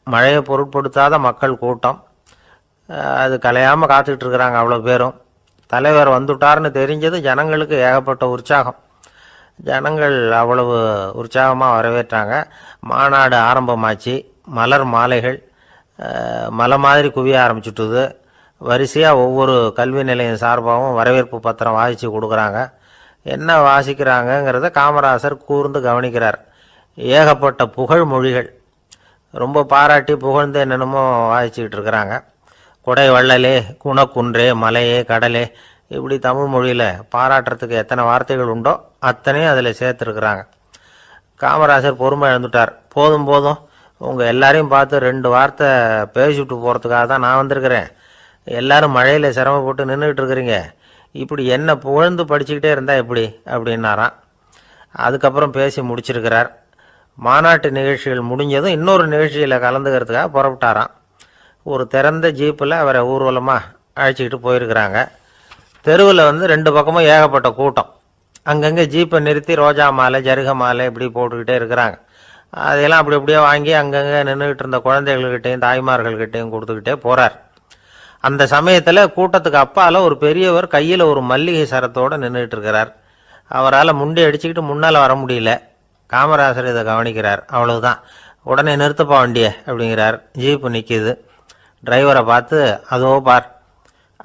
மழையை பொருட்படுத்தாத மக்கள் கூட்டம், அது கலையாமல் காத்துக்கிட்டு இருக்கிறாங்க அவ்வளோ பேரும். தலைவர் வந்துட்டார்னு தெரிஞ்சது ஜனங்களுக்கு ஏகப்பட்ட உற்சாகம். ஜனங்கள் அவ்வளவு உற்சாகமாக வரவேற்றாங்க. மாநாடு ஆரம்பமாச்சு. மலர் மாலைகள் மலை மாதிரி குவிய ஆரம்பிச்சுட்டுது. வரிசையாக ஒவ்வொரு கல்வி நிலையம் சார்பாகவும் வரவேற்பு பத்திரம் வாசித்து கொடுக்குறாங்க. என்ன வாசிக்கிறாங்கங்கிறத காமராசர் கூர்ந்து கவனிக்கிறார். ஏகப்பட்ட புகழ் மொழிகள், ரொம்ப பாராட்டி புகழ்ந்து என்னென்னமோ வாசிச்சுக்கிட்டு இருக்கிறாங்க. கொடை வள்ளலே, குணக்குன்றே, மலையே, கடலே, இப்படி தமிழ் மொழியில் பாராட்டுறதுக்கு எத்தனை வார்த்தைகள் உண்டோ அத்தனையும் அதில் சேர்த்துருக்குறாங்க. காமராசர் பொறுமை இழந்துட்டார். போதும் போதும், உங்கள் எல்லாரையும் பார்த்து 2 வார்த்தை பேசிவிட்டு போகிறதுக்காக தான் நான் வந்திருக்கிறேன். எல்லாரும் மழையில் சிரமப்பட்டு நின்றுக்கிட்டு இருக்கிறீங்க. இப்படி என்ன புகழ்ந்து படிச்சுக்கிட்டே இருந்தால் எப்படி அப்படின்னாராம். அதுக்கப்புறம் பேசி முடிச்சிருக்கிறார். மாநாட்டு நிகழ்ச்சிகள் முடிஞ்சதும் இன்னொரு நிகழ்ச்சியில் கலந்துக்கிறதுக்காக புறப்பட்டாராம். ஒரு திறந்த ஜீப்பில் அவரை ஊர்வலமாக அழைச்சிக்கிட்டு போயிருக்கிறாங்க. தெருவில் 2 பக்கமும் ஏகப்பட்ட கூட்டம். அங்கங்கே ஜீப்பை நிறுத்தி ரோஜா மாலை, ஜருக மாலை இப்படி போட்டுக்கிட்டே இருக்கிறாங்க. அதையெல்லாம் அப்படி அப்படியே வாங்கி அங்கங்கே நின்றுக்கிட்டு இருந்த குழந்தைகள்கிட்டையும் தாய்மார்கள்கிட்டையும் கொடுத்துக்கிட்டே போகிறார். அந்த சமயத்தில் கூட்டத்துக்கு அப்பால் ஒரு பெரியவர் கையில் ஒரு மல்லிகை சரத்தோடு நின்றுக்கிட்டு இருக்கிறார். அவரால் முண்டி அடிச்சுக்கிட்டு முன்னால் வர முடியல. காமராசர் இதை கவனிக்கிறார். அவ்வளவுதான், உடனே நிறுத்தப்பா வண்டியை அப்படிங்கிறார். ஜீப்பு நிற்கிது. டிரைவரை பார்த்து, அதோ பார்,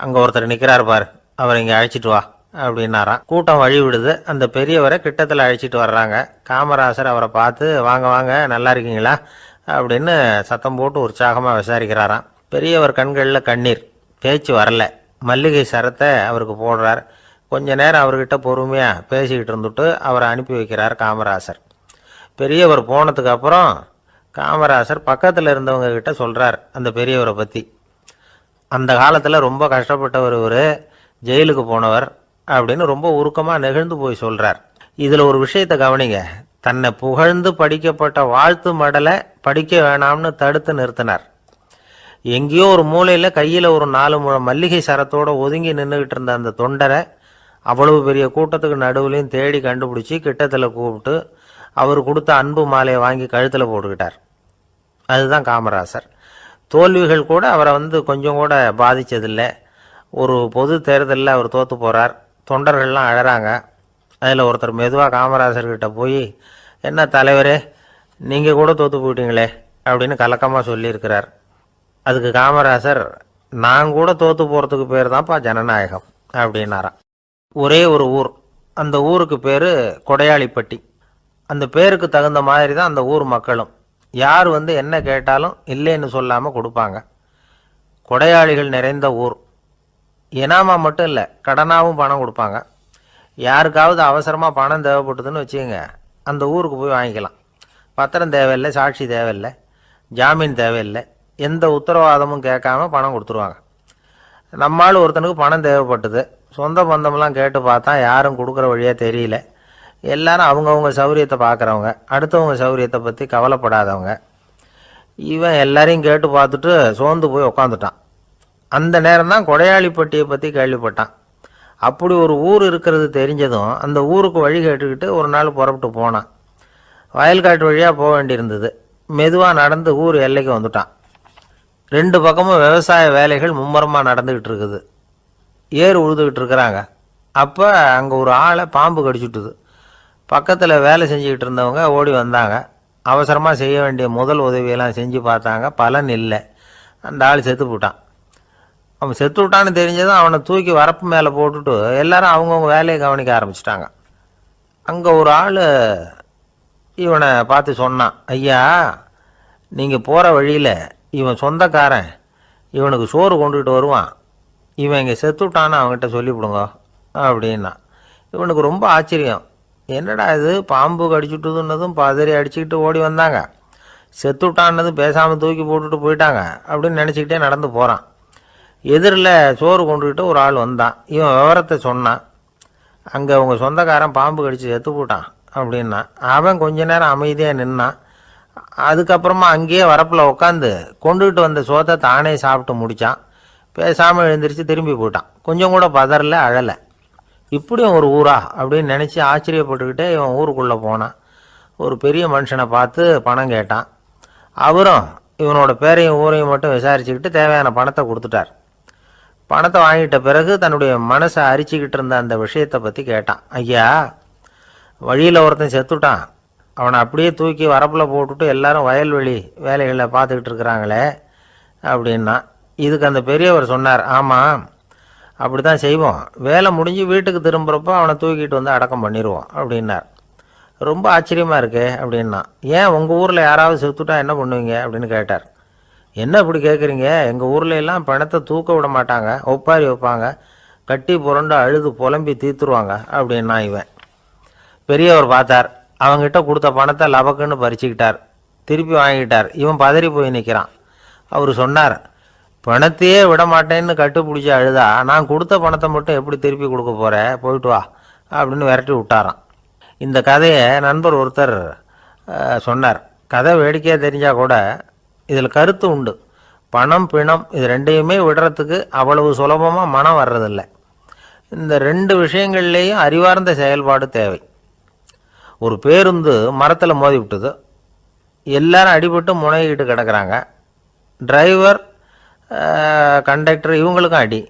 அங்கே ஒருத்தர் நிற்கிறார் பார், அவர் இங்கே அழைச்சிட்டு வா அப்படின்னாராம். கூட்டம் வழி விடுது. அந்த பெரியவரை கிட்டத்தில் அழைச்சிட்டு வர்றாங்க. காமராசர் அவரை பார்த்து, வாங்க வாங்க, நல்லா இருக்கீங்களா அப்படின்னு சத்தம் போட்டு உற்சாகமாக விசாரிக்கிறாராம். பெரியவர் கண்களில் கண்ணீர், பேச்சு வரல. மல்லிகை சரத்தை அவருக்கு போடுறார். கொஞ்ச நேரம் அவர்கிட்ட பொறுமையாக பேசிக்கிட்டு இருந்துட்டு அவரை அனுப்பி வைக்கிறார் காமராசர். பெரியவர் போனதுக்கு அப்புறம் காமராசர் பக்கத்தில் இருந்தவங்க கிட்ட சொல்கிறார் அந்த பெரியவரை பற்றி. அந்த காலத்தில் ரொம்ப கஷ்டப்பட்டவர், இவர் ஜெயிலுக்கு போனவர் அப்படின்னு ரொம்ப உருக்கமாக நெகிழ்ந்து போய் சொல்கிறார். இதில் ஒரு விஷயத்தை கவனிங்க. தன்னை புகழ்ந்து படிக்கப்பட்ட வாழ்த்து மடலை படிக்க வேணாம்னு தடுத்து நிறுத்தினார். எங்கேயோ ஒரு மூலையில் கையில் ஒரு 4 முழம் மல்லிகை சரத்தோடு ஒதுங்கி நின்றுக்கிட்டு இருந்த அந்த தொண்டரை அவ்வளவு பெரிய கூட்டத்துக்கு நடுவுலையும் தேடி கண்டுபிடிச்சி கிட்டத்தில் கூப்பிட்டு அவர் கொடுத்த அன்பு மாலையை வாங்கி கழுத்தில் போட்டுக்கிட்டார். அதுதான் காமராசர். தோல்விகள் கூட அவரை கொஞ்சம் கூட பாதித்ததில்லை. ஒரு பொது தேர்தலில் அவர் தோற்று போகிறார். தொண்டர்கள்லாம் அழறாங்க. அதில் ஒருத்தர் மெதுவாக காமராசர்கிட்ட போய், என்ன தலைவரே, நீங்கள் கூட தோற்று போயிட்டீங்களே அப்படின்னு கலக்கமாக சொல்லியிருக்கிறார். அதுக்கு காமராசர், நான் கூட தோற்று போகிறதுக்கு பேர் தான்ப்பா ஜனநாயகம் அப்படின்னாராம். ஒரே ஒரு ஊர், அந்த ஊருக்கு பேர் கொடையாளிப்பட்டி. அந்த பேருக்கு தகுந்த மாதிரி தான் அந்த ஊர் மக்களும். யார் என்ன கேட்டாலும் இல்லைன்னு சொல்லாமல் கொடுப்பாங்க. கொடையாளிகள் நிறைந்த ஊர். இனாமா மட்டும் இல்லை, கடனாகவும் பணம் கொடுப்பாங்க. யாருக்காவது அவசரமாக பணம் தேவைப்பட்டதுன்னு வச்சுக்கோங்க, அந்த ஊருக்கு போய் வாங்கிக்கலாம். பத்திரம் தேவையில்லை, சாட்சி தேவையில்லை, ஜாமீன் தேவையில்லை, எந்த உத்தரவாதமும் கேட்காம பணம் கொடுத்துருவாங்க. நம்மால் ஒருத்தனுக்கு பணம் தேவைப்பட்டது. சொந்த பந்தமெல்லாம் கேட்டு பார்த்தா யாரும் கொடுக்குற வழியாக தெரியல. எல்லாரும் அவங்கவுங்க சௌரியத்தை பார்க்குறவங்க, அடுத்தவங்க சௌரியத்தை பற்றி கவலைப்படாதவங்க. இவன் எல்லாரையும் கேட்டு பார்த்துட்டு சோர்ந்து போய் உக்காந்துட்டான். அந்த நேரம் தான் கொடையாளிப்பட்டியை பற்றி கேள்விப்பட்டான். அப்படி ஒரு ஊர் இருக்கிறது தெரிஞ்சதும் அந்த ஊருக்கு வழி கேட்டுக்கிட்டு ஒரு நாள் புறப்பட்டு போனான். வயல்காட்டு வழியாக போக வேண்டியிருந்தது. மெதுவாக நடந்து ஊர் எல்லைக்கு வந்துட்டான். 2 பக்கமும் விவசாய வேலைகள் மும்முரமாக நடந்துக்கிட்டு இருக்குது. ஏர் உழுதுகிட்டு இருக்கிறாங்க. அப்போ அங்கே ஒரு ஆளை பாம்பு கடிச்சுட்டுது. பக்கத்தில் வேலை செஞ்சுக்கிட்டு இருந்தவங்க ஓடி வந்தாங்க. அவசரமாக செய்ய வேண்டிய முதல் உதவியெல்லாம் செஞ்சு பார்த்தாங்க. பலன் இல்லை. அந்த ஆள் செத்து போட்டான். அவன் செத்து விட்டான்னு தெரிஞ்சதும் அவனை தூக்கி வரப்பு மேலே போட்டுட்டு எல்லாரும் அவங்கவுங்க வேலையை கவனிக்க ஆரம்பிச்சிட்டாங்க. அங்கே ஒரு ஆள் இவனை பார்த்து சொன்னான், ஐயா, நீங்கள் போகிற வழியில் இவன் சொந்தக்காரன், இவனுக்கு சோறு கொண்டுகிட்டு வருவான், இவன் இங்கே செத்துட்டான்னு அவங்ககிட்ட சொல்லிவிடுங்க அப்படின்னா. இவனுக்கு ரொம்ப ஆச்சரியம். என்னடா இது, பாம்பு கடிச்சுட்டுதுன்னதும் பதறி அடிச்சுக்கிட்டு ஓடி வந்தாங்க, செத்துட்டான்னதும் பேசாமல் தூக்கி போட்டுட்டு போயிட்டாங்க அப்படின்னு நினச்சிக்கிட்டே நடந்து போகிறான். எதிரில் சோறு கொண்டுக்கிட்டு ஒரு ஆள் வந்தான். இவன் விவரத்தை சொன்னான். அங்கே அவங்க சொந்தக்காரன் பாம்பு கடிச்சு செத்து போட்டான் அப்படின்னா. அவன் கொஞ்ச நேரம் அமைதியாக நின்னான். அதுக்கப்புறமா அங்கேயே வரப்பில் உட்காந்து கொண்டுகிட்டு வந்த சோத்தை தானே சாப்பிட்டு முடித்தான். பேசாமல் எழுந்திரிச்சு திரும்பி போயிட்டான். கொஞ்சம் கூட பதறல, அழலை. இப்படியும் ஒரு ஊரா அப்படின்னு நினச்சி ஆச்சரியப்பட்டுக்கிட்டே இவன் ஊருக்குள்ளே போனான். ஒரு பெரிய மனுஷனை பார்த்து பணம் கேட்டான். அவரும் இவனோட பேரையும் ஊரையும் மட்டும் விசாரிச்சுக்கிட்டு தேவையான பணத்தை கொடுத்துட்டார். பணத்தை வாங்கிட்ட பிறகு தன்னுடைய மனசை அரிச்சிக்கிட்டு இருந்த அந்த விஷயத்தை பற்றி கேட்டான். ஐயா, வழியில் ஒருத்தன் செத்துட்டான், அவனை அப்படியே தூக்கி வரப்பில் போட்டுட்டு எல்லாரும் வயல்வெளி வேலைகளை பார்த்துக்கிட்டு இருக்கிறாங்களே அப்படின்னா. இதுக்கு அந்த பெரியவர் சொன்னார், ஆமாம், அப்படி தான் செய்வோம், வேலை முடிஞ்சு வீட்டுக்கு திரும்புகிறப்போ அவனை தூக்கிட்டு வந்து அடக்கம் பண்ணிடுவோம் அப்படின்னார். ரொம்ப ஆச்சரியமாக இருக்கே அப்படின்னா. ஏன் உங்கள் ஊரில் யாராவது செத்துட்டா என்ன பண்ணுவீங்க அப்படின்னு கேட்டார். என்ன இப்படி கேட்குறீங்க, எங்கள் ஊரில் எல்லாம் பணத்தை தூக்க விட மாட்டாங்க, ஒப்பாரி வைப்பாங்க, கட்டி புரண்டு அழுது புலம்பி தீத்துருவாங்க அப்படின்னா. இவன் பெரியவர் பார்த்தார். அவங்ககிட்ட கொடுத்த பணத்தை லபக்குன்னு பறிச்சுக்கிட்டார். திருப்பி வாங்கிட்டார். இவன் பதறி போய் நிற்கிறான். அவர் சொன்னார், பணத்தையே விட மாட்டேன்னு கட்டுப்பிடிச்சி அழுதா நான் கொடுத்த பணத்தை மட்டும் எப்படி திருப்பி கொடுக்க போகிறேன், போயிட்டு வா அப்படின்னு விரட்டி விட்டாரான். இந்த கதையை நண்பர் ஒருத்தர் சொன்னார். கதை வேடிக்கையாக தெரிஞ்சால் கூட இதில் கருத்து உண்டு. பணம் பிணம் இது ரெண்டையுமே விடுறதுக்கு அவ்வளவு சுலபமாக மனம் வர்றதில்லை. இந்த ரெண்டு விஷயங்கள்லேயும் அறிவார்ந்த செயல்பாடு தேவை. ஒரு பேருந்து மரத்தில் மோதி விட்டுது. எல்லாரும் அடிபட்டு முனைகிட்டு கிடக்கிறாங்க. டிரைவர், கண்டக்டர் இவங்களுக்கும் அடி.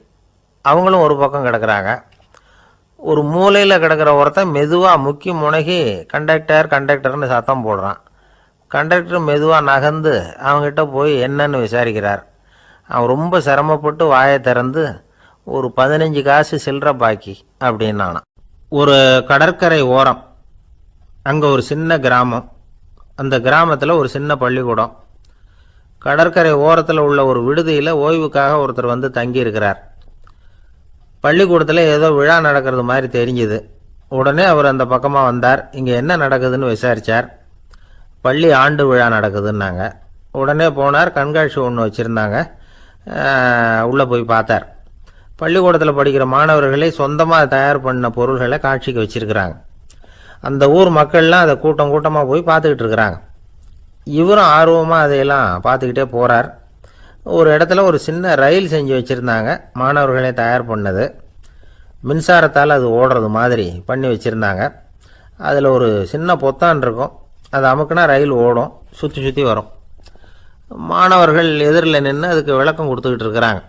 அவங்களும் ஒரு பக்கம் கிடக்கிறாங்க. ஒரு மூலையில் கிடக்கிற ஒருத்தன் மெதுவாக முக்கி முனகி கண்டக்டர்னு சத்தம் போடுறான். கண்டக்டர் மெதுவாக நகர்ந்து அவங்ககிட்ட போய் என்னன்னு விசாரிக்கிறார். அவன் ரொம்ப சிரமப்பட்டு வாயை திறந்து ஒரு 15 காசு சில்லற பாக்கி அப்படின்னானான். ஒரு கடற்கரை ஓரம், அங்கே ஒரு சின்ன கிராமம். அந்த கிராமத்தில் ஒரு சின்ன பள்ளிக்கூடம். கடற்கரை ஓரத்தில் உள்ள ஒரு விடுதியில் ஓய்வுக்காக ஒருத்தர் வந்து தங்கியிருக்கிறார். பள்ளிக்கூடத்தில் ஏதோ விழா நடக்கிறது மாதிரி தெரிஞ்சுது. உடனே அவர் அந்த பக்கமாக வந்தார். இங்கே என்ன நடக்குதுன்னு விசாரித்தார். பள்ளி ஆண்டு விழா நடக்குதுன்னாங்க. உடனே போனார். கண்காட்சி ஒன்று வச்சுருந்தாங்க. உள்ளே போய் பார்த்தார். பள்ளிக்கூடத்தில் படிக்கிற மாணவர்களை சொந்தமாக தயார் பண்ண பொருள்களை காட்சிக்கு வச்சுருக்கிறாங்க. அந்த ஊர் மக்கள்லாம் அதை கூட்டம் கூட்டமாக போய் பார்த்துக்கிட்டு இருக்கிறாங்க. இவரும் ஆர்வமாக அதையெல்லாம் பார்த்துக்கிட்டே போகிறார். ஒரு இடத்துல ஒரு சின்ன ரயில் செஞ்சு வச்சுருந்தாங்க. மாணவர்களே தயார் பண்ணது. மின்சாரத்தால் அது ஓடுறது மாதிரி பண்ணி வச்சுருந்தாங்க. அதில் ஒரு சின்ன பொத்தான் இருக்கும். அது அமுக்குனா ரயில் ஓடும், சுற்றி சுற்றி வரும். மாணவர்கள் எதிரில் நின்று அதுக்கு விளக்கம் கொடுத்துக்கிட்டு இருக்கிறாங்க.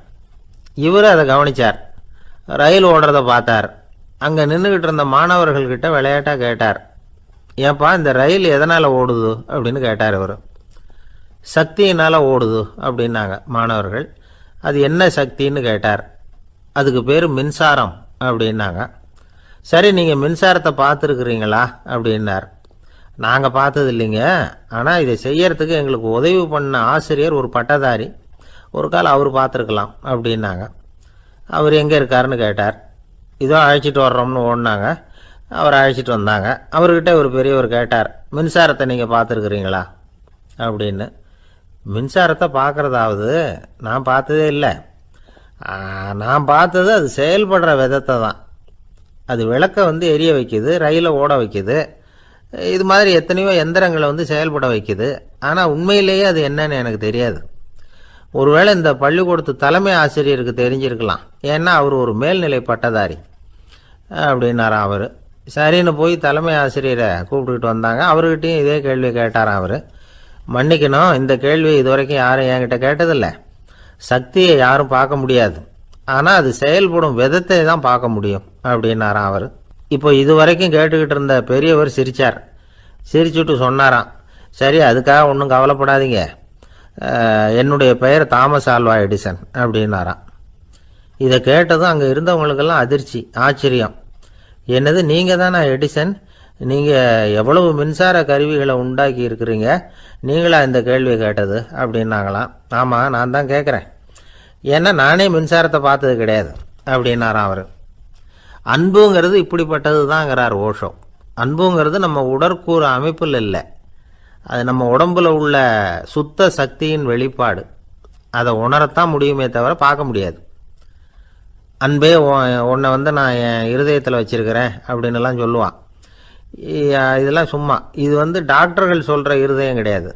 இவர் அதை கவனித்தார். ரயில் ஓடுறத பார்த்தார். அங்கே நின்றுக்கிட்டு இருந்த மாணவர்கள்கிட்ட விளையாட்டாக கேட்டார், ஏப்பா இந்த ரயில் எதனால் ஓடுது அப்படின்னு கேட்டார். இவர் சக்தியினால் ஓடுது அப்படின்னாங்க மாணவர்கள். அது என்ன சக்தின்னு கேட்டார். அதுக்கு பேர் மின்சாரம் அப்படின்னாங்க. சரி, நீங்கள் மின்சாரத்தை பார்த்துருக்குறீங்களா அப்படின்னார். நாங்கள் பார்த்தது இல்லைங்க, ஆனால் இதை செய்யறதுக்கு எங்களுக்கு உதவி பண்ண ஆசிரியர் ஒரு பட்டதாரி, ஒரு கால் அவர் பார்த்துருக்கலாம் அப்படின்னாங்க. அவர் எங்கே இருக்காருன்னு கேட்டார். இதோ அழைச்சிட்டு வர்றோம்னு ஓடினாங்க. அவர் அழைச்சிட்டு வந்தாங்க. அவர்கிட்ட ஒரு பெரியவர் கேட்டார், மின்சாரத்தை நீங்கள் பார்த்துருக்குறீங்களா அப்படின்னு. மின்சாரத்தை பார்க்குறதாவது நான் பார்த்ததே இல்லை. நான் பார்த்தது அது செயல்படுற விதத்தை தான். அது விளக்கை வந்து எரிய வைக்குது, ரயிலை ஓட வைக்குது, இது மாதிரி எத்தனையோ எந்திரங்களை வந்து செயல்பட வைக்குது. ஆனால் உண்மையிலேயே அது என்னன்னு எனக்கு தெரியாது. ஒருவேளை இந்த பள்ளிக்கூடத்து தலைமை ஆசிரியருக்கு தெரிஞ்சிருக்கலாம், ஏன்னா அவர் ஒரு மேல்நிலை பட்டதாரி அப்படின்னாராம் அவர். சரின்னு போய் தலைமை ஆசிரியரை கூப்பிட்டுக்கிட்டு வந்தாங்க. அவர்கிட்டையும் இதே கேள்வி கேட்டாராம் அவர். மன்னிக்கணும், இந்த கேள்வி இதுவரைக்கும் யாரும் என்கிட்ட கேட்டதில்லை. சக்தியை யாரும் பார்க்க முடியாது, ஆனால் அது செயல்படும் விதத்தை தான் பார்க்க முடியும் அப்படின்னாராம் அவர். இப்போ இது வரைக்கும் கேட்டுக்கிட்டு இருந்த பெரியவர் சிரித்தார். சிரிச்சுட்டு சொன்னாராம், சரி அதுக்காக ஒன்றும் கவலைப்படாதீங்க, என்னுடைய பெயர் தாமஸ் ஆல்வா எடிசன் அப்படின்னாராம். இதை கேட்டதும் அங்கே இருந்தவங்களுக்கெல்லாம் அதிர்ச்சி, ஆச்சரியம். என்னது, நீங்கள் தானா எடிசன்? நீங்கள் எவ்வளவு மின்சார கருவிகளை உண்டாக்கி இருக்கிறீங்க, நீங்களா இந்த கேள்வியை கேட்டது அப்படின்னாங்களாம். ஆமாம், நான் தான் கேட்குறேன், ஏன்னா நானே மின்சாரத்தை பார்த்தது கிடையாது அப்படின்னாராம் அவர். அன்புங்கிறது இப்படிப்பட்டது தாங்கிறார் ஓஷோ. அன்புங்கிறது நம்ம உடற்கூறு அமைப்பில் இல்லை, அது நம்ம உடம்புல உள்ள சுத்த சக்தியின் வெளிப்பாடு. அதை உணரத்தான் முடியுமே தவிர பார்க்க முடியாது. அன்பே உன்னை வந்து நான் என் இருதயத்தில் வச்சிருக்கிறேன் அப்படின்னுலாம் சொல்லுவான். இதெல்லாம் சும்மா. இது வந்து டாக்டர்கள் சொல்கிற இருதயம் கிடையாது.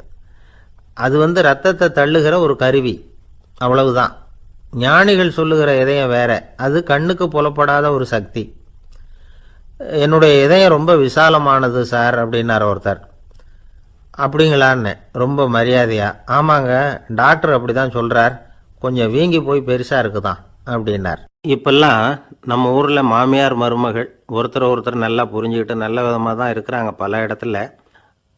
அது வந்து ரத்தத்தை தள்ளுகிற ஒரு கருவி, அவ்வளவுதான். ஞானிகள் சொல்லுகிற இதயம் வேற, அது கண்ணுக்கு புலப்படாத ஒரு சக்தி. என்னுடைய இதயம் ரொம்ப விசாலமானது சார் அப்படின்னார் ஒருத்தர். அப்படிங்களான்னு ரொம்ப மரியாதையா, ஆமாங்க டாக்டர் அப்படி தான் சொல்கிறார், கொஞ்சம் வீங்கி போய் பெருசாக இருக்குதான் அப்படின்னார். இப்பெல்லாம் நம்ம ஊரில் மாமியார் மருமகள் ஒருத்தர் நல்லா புரிஞ்சுக்கிட்டு நல்ல விதமாக தான் இருக்கிறாங்க பல இடத்துல.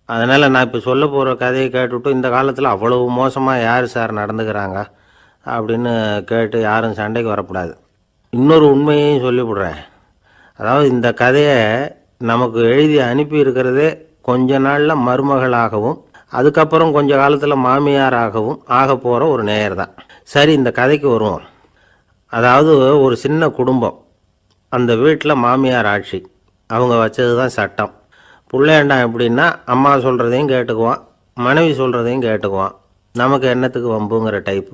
அதனால் நான் இப்போ சொல்ல போகிற கதையை கேட்டுவிட்டு இந்த காலத்தில் அவ்வளவு மோசமாக யார் சார் நடந்துக்கிறாங்க அப்படின்னு கேட்டு யாரும் சண்டைக்கு வரக்கூடாது. இன்னொரு உண்மையையும் சொல்லிவிடுறேன். அதாவது இந்த கதையை நமக்கு எழுதி அனுப்பி இருக்கிறதே கொஞ்ச நாளில் மருமகளாகவும் அதுக்கப்புறம் கொஞ்ச காலத்தில் மாமியாராகவும் ஆக போகிற ஒரு நேயர் தான். சரி, இந்த கதைக்கு வருவோம். அதாவது ஒரு சின்ன குடும்பம், அந்த வீட்டில் மாமியார் ஆட்சி, அவங்க வச்சது தான் சட்டம். பிள்ளையாண்டான் எப்படின்னா அம்மா சொல்கிறதையும் கேட்டுக்குவான், மனைவி சொல்கிறதையும் கேட்டுக்குவான். நமக்கு என்னத்துக்கு வம்புங்கிற டைப்பு.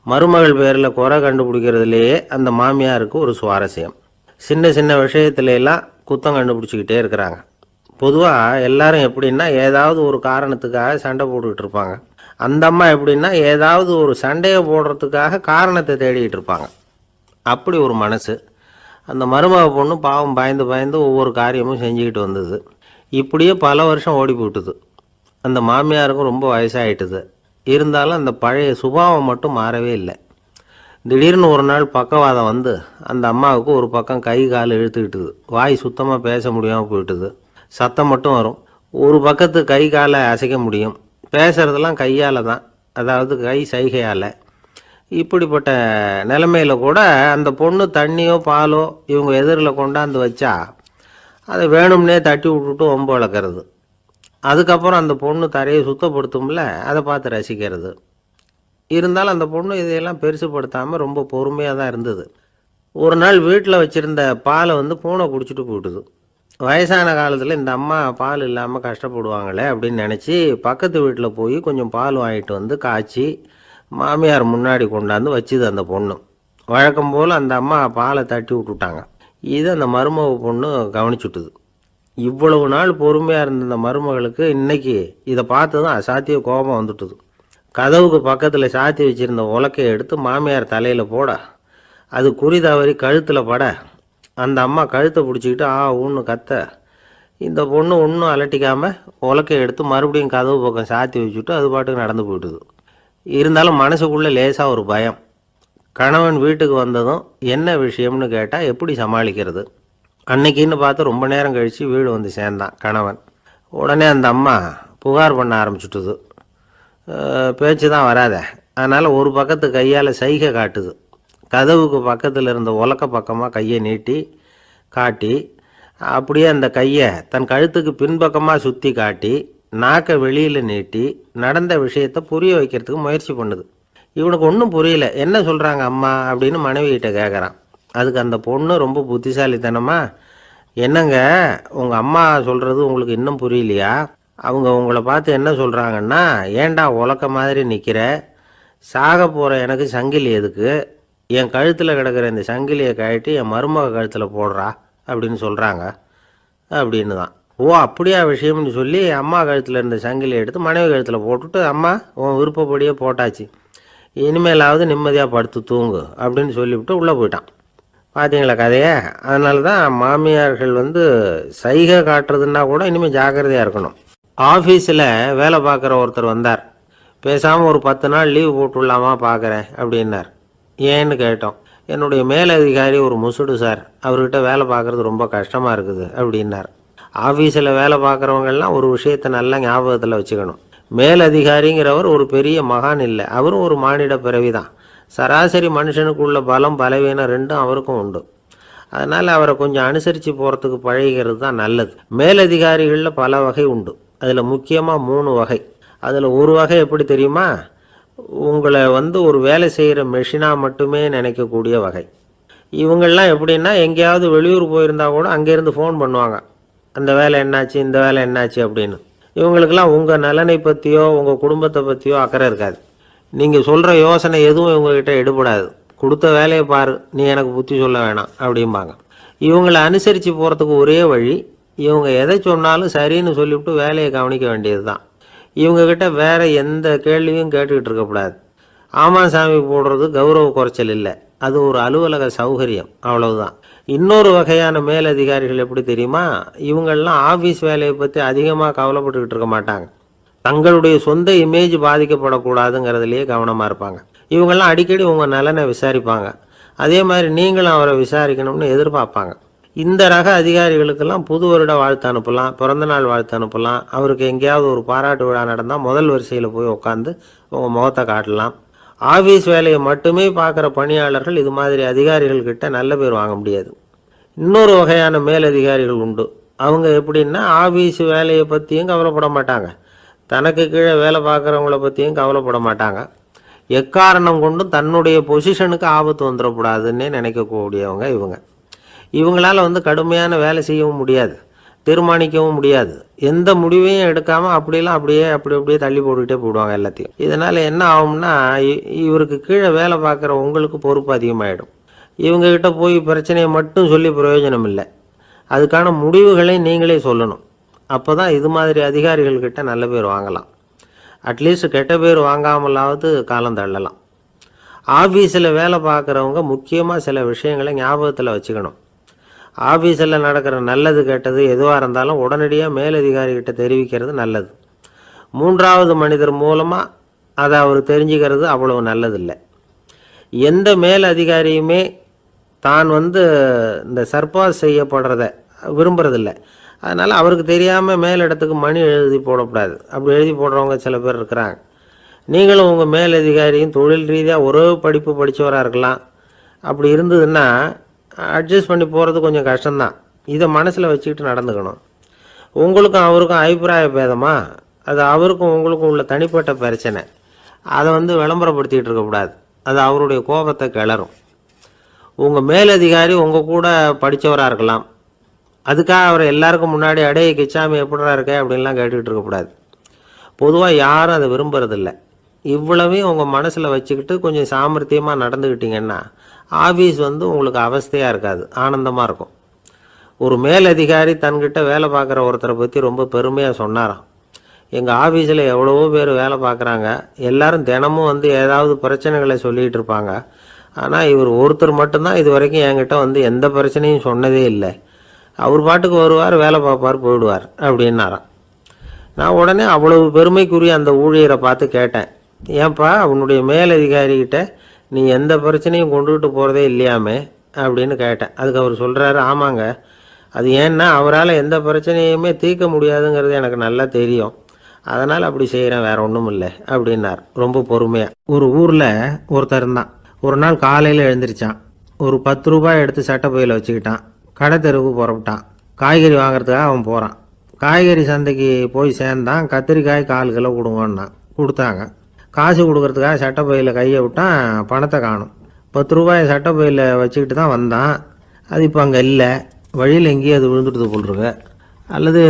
மருமகள் பேரில் குறை கண்டுபிடிக்கிறதுலையே அந்த மாமியாருக்கு ஒரு சுவாரஸ்யம். சின்ன சின்ன விஷயத்துலலாம் குத்தம் கண்டுபிடிச்சிக்கிட்டே இருக்கிறாங்க. பொதுவாக எல்லாரும் எப்படின்னா ஏதாவது ஒரு காரணத்துக்காக சண்டை போட்டுக்கிட்டு இருப்பாங்க. அந்த அம்மா எப்படின்னா ஏதாவது ஒரு சண்டையை போடுறதுக்காக காரணத்தை தேடிக்கிட்டு இருப்பாங்க. அப்படி ஒரு மனசு. அந்த மருமக பொண்ணு பாவம் பயந்து பயந்து ஒவ்வொரு காரியமும் செஞ்சுக்கிட்டு வந்தது. இப்படியே பல வருஷம் ஓடி போட்டுது. அந்த மாமியாருக்கும் ரொம்ப வயசாகிட்டுது. இருந்தாலும் அந்த பழைய சுபாவம் மட்டும் மாறவே இல்லை. திடீர்னு ஒரு நாள் பக்கவாதம் வந்து அந்த அம்மாவுக்கு ஒரு பக்கம் கை கால் இழுத்துக்கிட்டுது. வாய் சுத்தமாக பேச முடியாமல் போயிட்டுது. சத்தம் மட்டும் வரும். ஒரு பக்கத்து கை காலை அசைக்க முடியும். பேசுகிறதெல்லாம் கையால் தான், அதாவது கை சைகையால். இப்படிப்பட்ட நிலைமையில் கூட அந்த பொண்ணு தண்ணியோ பாலோ இவங்க எதிரில் கொண்டாந்து வச்சா அதை வேணும்னே தட்டி விட்டுட்டு ஒம்பு வளர்க்குறது. அதுக்கப்புறம் அந்த பொண்ணு தரையை சுத்தப்படுத்தும்ல, அதை பார்த்து ரசிக்கிறது. இருந்தாலும் அந்த பொண்ணு இதையெல்லாம் பெருசுப்படுத்தாமல் ரொம்ப பொறுமையாக தான் இருந்தது. ஒரு நாள் வீட்டில் வச்சுருந்த பாலை பூனை குடிச்சிட்டு போயிட்டுது. வயசான காலத்தில் இந்த அம்மா பால் இல்லாமல் கஷ்டப்படுவாங்களே அப்படின்னு நினச்சி பக்கத்து வீட்டில் போய் கொஞ்சம் பால் வாங்கிட்டு வந்து காய்ச்சி மாமியார் முன்னாடி கொண்டாந்து வச்சுது அந்த பொண்ணு. வழக்கம் போல் அந்த அம்மா பாலை தட்டி விட்டுட்டாங்க. இது அந்த மருமக பொண்ணு கவனிச்சுட்டுது. இவ்வளவு நாள் பொறுமையாக இருந்த அந்த மருமகளுக்கு இன்னைக்கு இதை பார்த்து தான் அசாத்திய கோபம் வந்துட்டுது. கதவுக்கு பக்கத்தில் சாத்தி வச்சுருந்த உலக்கையை எடுத்து மாமியார் தலையில் போட, அது குறி தவறி கழுத்தில் பட, அந்த அம்மா கழுத்தை பிடிச்சிக்கிட்டு ஊன்னு கத்த, இந்த பொண்ணு ஒன்றும் அலட்டிக்காமல் உலக்கையை எடுத்து மறுபடியும் கதவு பக்கம் சாத்தி வச்சுட்டு அது பாட்டுக்கு நடந்து போயிட்டுது. இருந்தாலும் மனசுக்குள்ளே லேசாக ஒரு பயம். கணவன் வீட்டுக்கு வந்ததும் என்ன விஷயம்னு கேட்டால் எப்படி சமாளிக்கிறது? அன்னைக்குன்னு பார்த்து ரொம்ப நேரம் கழித்து வீடு வந்து சேர்ந்தான் கணவன். உடனே அந்த அம்மா புகார் பண்ண ஆரம்பிச்சுட்டுது. பேச்சு தான் வராத, அதனால் ஒரு பக்கத்து கையால் சைகை காட்டுது. கதவுக்கு பக்கத்தில் இருந்த உலக்க பக்கமாக கையை நீட்டி காட்டி, அப்படியே அந்த கையை தன் கழுத்துக்கு பின்பக்கமாக சுற்றி காட்டி நாக்கை வெளியில் நீட்டி நடந்த விஷயத்தை புரிய வைக்கிறதுக்கு முயற்சி பண்ணுது. இவனுக்கு ஒன்றும் புரியல. என்ன சொல்கிறாங்க அம்மா அப்படின்னு மனைவிகிட்ட கேட்குறான். அதுக்கு அந்த பொண்ணு ரொம்ப புத்திசாலித்தனமா, என்னங்க உங்கள் அம்மா சொல்கிறது உங்களுக்கு இன்னும் புரியலையா? அவங்க உங்களை பார்த்து என்ன சொல்கிறாங்கன்னா, ஏண்டா உலக்க மாதிரி நிற்கிற, சாக போகிற எனக்கு சங்கிலி எதுக்கு, என் கழுத்தில் கிடக்கிற இந்த சங்கிலியை கழட்டி என் மருமக கழுத்தில் போடுறா அப்படின்னு சொல்கிறாங்க அப்படின்னு தான். ஓ அப்படியா விஷயம்னு சொல்லி அம்மா கழுத்தில் இருந்த சங்கிலியை எடுத்து மனைவி கழுத்தில் போட்டுட்டு, அம்மா உன் விருப்பப்படியே போட்டாச்சு, இனிமேலாவது நிம்மதியாக படுத்து தூங்கு அப்படின்னு சொல்லிவிட்டு உள்ளே போயிட்டான். பார்த்தீங்களா கதையை? அதனால தான் மாமியார்கள் சைகை காட்டுறதுன்னா கூட இனிமேல் ஜாக்கிரதையாக இருக்கணும். ஆஃபீஸில் வேலை பார்க்குற ஒருத்தர் வந்தார். பேசாமல் ஒரு 10 நாள் லீவு போட்டுடலாமா பார்க்குறேன் அப்படின்னார். ஏன்னு கேட்டோம். என்னுடைய மேலதிகாரி ஒரு முசுடு சார், அவர்கிட்ட வேலை பார்க்குறது ரொம்ப கஷ்டமாக இருக்குது அப்படின்னார். ஆஃபீஸில் வேலை பார்க்குறவங்கெல்லாம் ஒரு விஷயத்தை நல்லா ஞாபகத்தில் வச்சுக்கணும். மேலதிகாரிங்கிறவர் ஒரு பெரிய மகான் இல்லை, அவரும் ஒரு மானிட பிறவி தான். சராசரி மனுஷனுக்குள்ள பலம் பலவீனம் ரெண்டும் அவருக்கும் உண்டு. அதனால் அவரை கொஞ்சம் அனுசரித்து போகிறதுக்கு பழகிறது தான் நல்லது. மேலதிகாரிகளில் பல வகை உண்டு. அதில் முக்கியமாக 3 வகை. அதில் ஒரு வகை எப்படி தெரியுமா? உங்களை ஒரு வேலை செய்கிற மெஷினாக மட்டுமே நினைக்கக்கூடிய வகை. இவங்கள்லாம் எப்படின்னா, எங்கேயாவது வெளியூர் போயிருந்தால் கூட அங்கேருந்து ஃபோன் பண்ணுவாங்க, அந்த வேலை என்னாச்சு இந்த வேலை என்னாச்சு அப்படின்னு. இவங்களுக்கெல்லாம் உங்கள் நலனை பற்றியோ உங்கள் குடும்பத்தை பற்றியோ அக்கறை இருக்காது. நீங்கள் சொல்கிற யோசனை எதுவும் இவங்ககிட்ட எடுபடாது. கொடுத்த வேலையை பாரு, நீ எனக்கு புத்தி சொல்ல வேணாம் அப்படிம்பாங்க. இவங்களை அனுசரித்து போகிறதுக்கு ஒரே வழி, இவங்க எதை சொன்னாலும் சரின்னு சொல்லிவிட்டு வேலையை கவனிக்க வேண்டியது தான். இவங்கக்கிட்ட வேறு எந்த கேள்வியும் கேட்டுக்கிட்டு இருக்கக்கூடாது. ஆமாம் சாமி போடுறது கௌரவ குறைச்சல் இல்லை, அது ஒரு அலுவலக சௌகரியம், அவ்வளவுதான். இன்னொரு வகையான மேலதிகாரிகள் எப்படி தெரியுமா? இவங்கள்லாம் ஆஃபீஸ் வேலையை பற்றி அதிகமாக கவலைப்பட்டுக்கிட்டு இருக்க மாட்டாங்க. தங்களுடைய சொந்த இமேஜ் பாதிக்கப்படக்கூடாதுங்கிறதுலையே கவனமாக இருப்பாங்க. இவங்கெல்லாம் அடிக்கடி உங்கள் நலனை விசாரிப்பாங்க. அதே மாதிரி நீங்களும் அவரை விசாரிக்கணும்னு எதிர்பார்ப்பாங்க. இந்த ரக அதிகாரிகளுக்கெல்லாம் புது வருட வாழ்த்து அனுப்பலாம், பிறந்தநாள் வாழ்த்து அனுப்பலாம். அவருக்கு எங்கேயாவது ஒரு பாராட்டு விழா நடந்தால் முதல் வரிசையில் போய் உட்காந்து உங்கள் முகத்தை காட்டலாம். ஆஃபீஸ் வேலையை மட்டுமே பார்க்குற பணியாளர்கள் இது மாதிரி அதிகாரிகள்கிட்ட நல்ல பேர் வாங்க முடியாது. இன்னொரு வகையான மேலதிகாரிகள் உண்டு. அவங்க எப்படின்னா, ஆஃபீஸ் வேலையை பற்றியும் கவலைப்பட மாட்டாங்க, தனக்கு கீழே வேலை பார்க்குறவங்கள பற்றியும் கவலைப்பட மாட்டாங்க. எக்காரணம் கொண்டும் தன்னுடைய பொசிஷனுக்கு ஆபத்து வந்துடக்கூடாதுன்னே நினைக்கக்கூடியவங்க இவங்க. இவங்களால் கடுமையான வேலை செய்யவும் முடியாது. தீர்மானிக்கவும் முடியாது. எந்த முடிவையும் எடுக்காமல் அப்படியே தள்ளி போட்டுக்கிட்டே போடுவாங்க எல்லாத்தையும். இதனால் என்ன ஆகும்னா, இவருக்கு கீழே வேலை பார்க்குற உங்களுக்கு பொறுப்பு அதிகமாகிடும். இவங்ககிட்ட போய் பிரச்சனையை மட்டும் சொல்லி பிரயோஜனம் இல்லை. அதுக்கான முடிவுகளை நீங்களே சொல்லணும். அப்போ தான் இது மாதிரி அதிகாரிகள்கிட்ட நல்ல பேர் வாங்கலாம். அட்லீஸ்ட் கெட்ட பேர் வாங்காமலாவது காலம் தள்ளலாம். ஆஃபீஸில் வேலை பார்க்குறவங்க முக்கியமாக சில விஷயங்களை ஞாபகத்தில் வச்சுக்கணும். ஆஃபீஸில் நடக்கிற நல்லது கெட்டது எதுவாக இருந்தாலும் உடனடியாக மேலதிகாரிகிட்ட தெரிவிக்கிறது நல்லது. மூன்றாவது மனிதர் மூலமாக அதை அவர் தெரிஞ்சுக்கிறது அவ்வளவு நல்லதில்லை. எந்த மேலதிகாரியுமே தான் இந்த சர்பாஸ் செய்யப்படுறத விரும்புறதில்லை. அதனால் அவருக்கு தெரியாமல் மேலிடத்துக்கு மணி எழுதி போடக்கூடாது. அப்படி எழுதி போடுறவங்க சில பேர் இருக்கிறாங்க. நீங்களும் உங்கள் மேலதிகாரியும் தொழில் ரீதியாக ஒரே படிப்பு படித்தவராக இருக்கலாம். அப்படி இருந்ததுன்னா அட்ஜஸ்ட் பண்ணி போகிறது கொஞ்சம் கஷ்டம்தான். இதை மனசில் வச்சுக்கிட்டு நடந்துக்கணும். உங்களுக்கும் அவருக்கும் அபிப்பிராய பேதமா, அது அவருக்கும் உங்களுக்கும் உள்ள தனிப்பட்ட பிரச்சனை. அதை விளம்பரப்படுத்திகிட்டு இருக்கக்கூடாது. அது அவருடைய கோபத்தை கிளறும். உங்கள் மேலதிகாரி உங்கள் கூட படித்தவராக இருக்கலாம். அதுக்காக அவரை எல்லாருக்கும் முன்னாடி அடைய கிச்சாமி எப்படிடா இருக்க அப்படின்லாம் கேட்டுக்கிட்டு இருக்கக்கூடாது. பொதுவாக யாரும் அதை விரும்புறதில்லை. இவ்வளவையும் உங்கள் மனசில் வச்சுக்கிட்டு கொஞ்சம் சாமர்த்தியமாக நடந்துக்கிட்டிங்கன்னா ஆஃபீஸ் உங்களுக்கு அவஸ்தையாக இருக்காது, ஆனந்தமாக இருக்கும். ஒரு மேலதிகாரி தன்கிட்ட வேலை பார்க்குற ஒருத்தரை பற்றி ரொம்ப பெருமையாக சொன்னாராம். எங்கள் ஆஃபீஸில் எவ்வளவோ பேர் வேலை பார்க்குறாங்க, எல்லாரும் தினமும் ஏதாவது பிரச்சனைகளை சொல்லிகிட்டு இருப்பாங்க. ஆனால் இவர் ஒருத்தர் மட்டும்தான் இது வரைக்கும் என்கிட்ட எந்த பிரச்சனையும் சொன்னதே இல்லை. அவர் பாட்டுக்கு வருவார், வேலை பார்ப்பார், போயிடுவார் அப்படின்னாராம். நான் உடனே அவ்வளவு பெருமைக்குரிய அந்த ஊழியரை பார்த்து கேட்டேன், ஏன்பா உன்னுடைய மேலதிகாரிகிட்ட நீ எந்த பிரச்சனையும் கொண்டுகிட்டு போகிறதே இல்லையாமே அப்படின்னு கேட்டேன். அதுக்கு அவர் சொல்கிறாரு, ஆமாங்க, அது ஏன்னா அவரால் எந்த பிரச்சனையுமே தீர்க்க முடியாதுங்கிறது எனக்கு நல்லா தெரியும், அதனால் அப்படி செய்கிறேன், வேறு ஒன்றும் இல்லை அப்படின்னார் ரொம்ப பொறுமையாக. ஒரு ஊரில் ஒருத்தர் இருந்தான். ஒரு நாள் காலையில் எழுந்திரிச்சான். ஒரு 10 ரூபாய் எடுத்து சட்டை பையில் வச்சுக்கிட்டான். கடை தெருவுக்கு புறப்பட்டான். காய்கறி வாங்குறதுக்காக அவன் போகிறான். காய்கறி சந்தைக்கு போய் சேர்ந்தான். கத்திரிக்காய் 4 கிலோ கொடுங்கன்னா கொடுத்தாங்க. காசு கொடுக்கறதுக்காக சட்டை பையில் கையை விட்டான். பணத்தை காணும். 10 ரூபாயை சட்டை பையில் வச்சுக்கிட்டு தான் வந்தான். அது இப்போ அங்கே இல்லை. வழியில் எங்கேயும் அது விழுந்துட்டு போட்டிருக்கு. அல்லது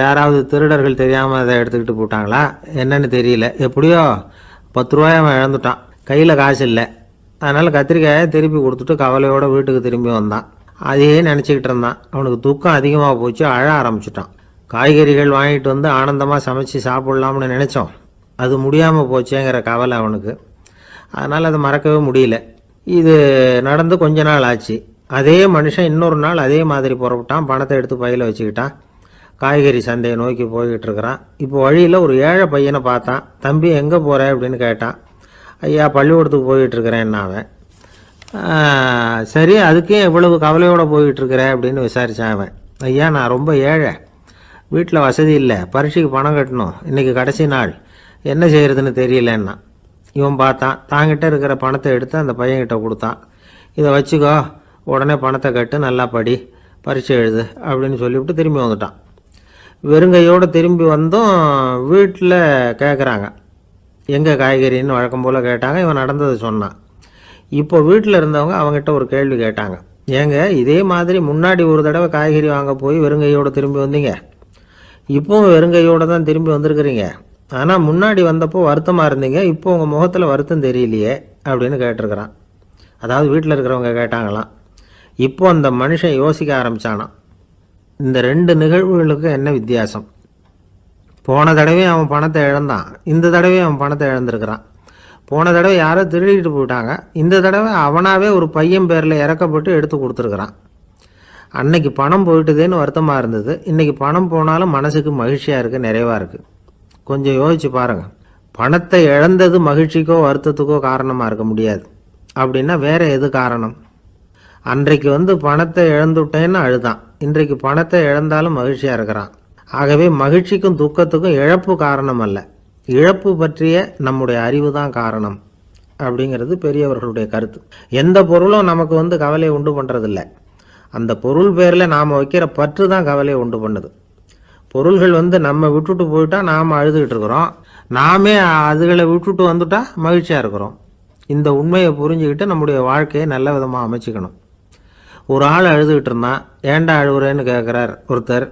யாராவது திருடர்கள் தெரியாமல் அதை எடுத்துக்கிட்டு போட்டாங்களா என்னன்னு தெரியல. எப்படியோ 10 ரூபாயை அவன் இழந்துட்டான். கையில் காசு இல்லை. அதனால் கத்திரிக்காயை திருப்பி கொடுத்துட்டு கவலையோடு வீட்டுக்கு திரும்பி வந்தான். அதையே நினச்சிக்கிட்டு இருந்தான். அவனுக்கு துக்கம் அதிகமாக போச்சு. அழ ஆரம்பிச்சிட்டான். காய்கறிகள் வாங்கிட்டு ஆனந்தமாக சமைச்சு சாப்பிட்லாம்னு நினச்சோம், அது முடியாமல் போச்சேங்கிற கவலை அவனுக்கு. அதனால் அதை மறக்கவே முடியல. இது நடந்து கொஞ்ச நாள் ஆச்சு. அதே மனுஷன் இன்னொரு நாள் அதே மாதிரி புறப்பட்டான். பணத்தை எடுத்து பையில் வச்சுக்கிட்டான். காய்கறி சந்தையை நோக்கி போய்கிட்டு இருக்கிறான். இப்போ வழியில் ஒரு ஏழை பையனை பார்த்தான். தம்பி எங்கே போகிற அப்படின்னு கேட்டான். ஐயா பள்ளிக்கூடத்துக்கு போய்கிட்டுருக்கிறேன் அவன். சரி, அதுக்கே இவ்வளவு கவலையோடு போய்கிட்டுருக்கிற அப்படின்னு விசாரித்தான் அவன். ஐயா நான் ரொம்ப ஏழை, வீட்டில் வசதி இல்லை, பரீட்சைக்கு பணம் கட்டணும், இன்றைக்கி கடைசி நாள், என்ன செய்கிறதுன்னு தெரியலன்னா. இவன் பார்த்தான். தாங்கிட்ட இருக்கிற பணத்தை எடுத்து அந்த பையன்கிட்ட கொடுத்தான். இதை வச்சுக்கோ, உடனே பணத்தை கட்டு, நல்லா படி, பரீட்சை எழுது அப்படின்னு சொல்லிவிட்டு திரும்பி வந்துட்டான். வெறுங்கையோடு திரும்பி வந்தோம். வீட்டில் கேட்குறாங்க, எங்கே காய்கறின்னு வழக்கம் போல் கேட்டாங்க. இவன் நடந்ததை சொன்னான். இப்போ வீட்டில் இருந்தவங்க அவங்ககிட்ட ஒரு கேள்வி கேட்டாங்க. ஏங்க இதே மாதிரி முன்னாடி ஒரு தடவை காய்கறி வாங்க போய் வெறுங்கையோடு திரும்பி வந்தீங்க, இப்போவும் வெறுங்கையோடு தான் திரும்பி வந்திருக்கிறீங்க. ஆனால் முன்னாடி வந்தப்போ வருத்தமாக இருந்தீங்க, இப்போ உங்கள் முகத்தில் வருத்தம் தெரியலையே அப்படின்னு கேட்டிருக்கிறான். அதாவது வீட்டில் இருக்கிறவங்க கேட்டாங்களாம். இப்போ அந்த மனுஷன் யோசிக்க ஆரம்பித்தானான். இந்த 2 நிகழ்வுகளுக்கு என்ன வித்தியாசம்? போன தடவை அவன் பணத்தை இழந்தான், இந்த தடவை அவன் பணத்தை இழந்திருக்கிறான். போன தடவை யாரோ திருடிட்டு போயிட்டாங்க, இந்த தடவை அவனாவே ஒரு பையன் பேரில் இறக்கப்பட்டு எடுத்து கொடுத்துருக்குறான். அன்னைக்கு பணம் போயிட்டுதேன்னு வருத்தமாக இருந்தது, இன்றைக்கி பணம் போனாலும் மனசுக்கு மகிழ்ச்சியாக இருக்குது, நிறைவாக இருக்குது. கொஞ்சம் யோசிச்சு பாருங்கள். பணத்தை இழந்தது மகிழ்ச்சிக்கோ வருத்தத்துக்கோ காரணமாக இருக்க முடியாது. அப்படின்னா வேறு எது காரணம்? அன்றைக்கு பணத்தை இழந்துட்டேன்னு அழுதான், இன்றைக்கு பணத்தை இழந்தாலும் மகிழ்ச்சியாக இருக்கிறான். ஆகவே மகிழ்ச்சிக்கும் துக்கத்துக்கும் இழப்பு காரணம் அல்ல, இழப்பு பற்றிய நம்முடைய அறிவு தான் காரணம் அப்படிங்கிறது பெரியவர்களுடைய கருத்து. எந்த பொருளும் நமக்கு கவலையை உண்டு பண்ணுறதில்ல, அந்த பொருள் பேரில் நாம் வைக்கிற பற்று தான் கவலையை உண்டு பண்ணுது. பொருள்கள் நம்ம விட்டுட்டு போயிட்டா நாம் அழுதுகிட்டு இருக்கிறோம், நாமே அதுகளை விட்டுட்டு வந்துட்டா மகிழ்ச்சியாக இருக்கிறோம். இந்த உண்மையை புரிஞ்சுக்கிட்டு நம்முடைய வாழ்க்கையை நல்ல விதமாக அமைச்சிக்கணும். ஒரு ஆள் அழுதுகிட்டு இருந்தான். ஏன்டா அழுகுறேன்னு கேட்குறார் ஒருத்தர்.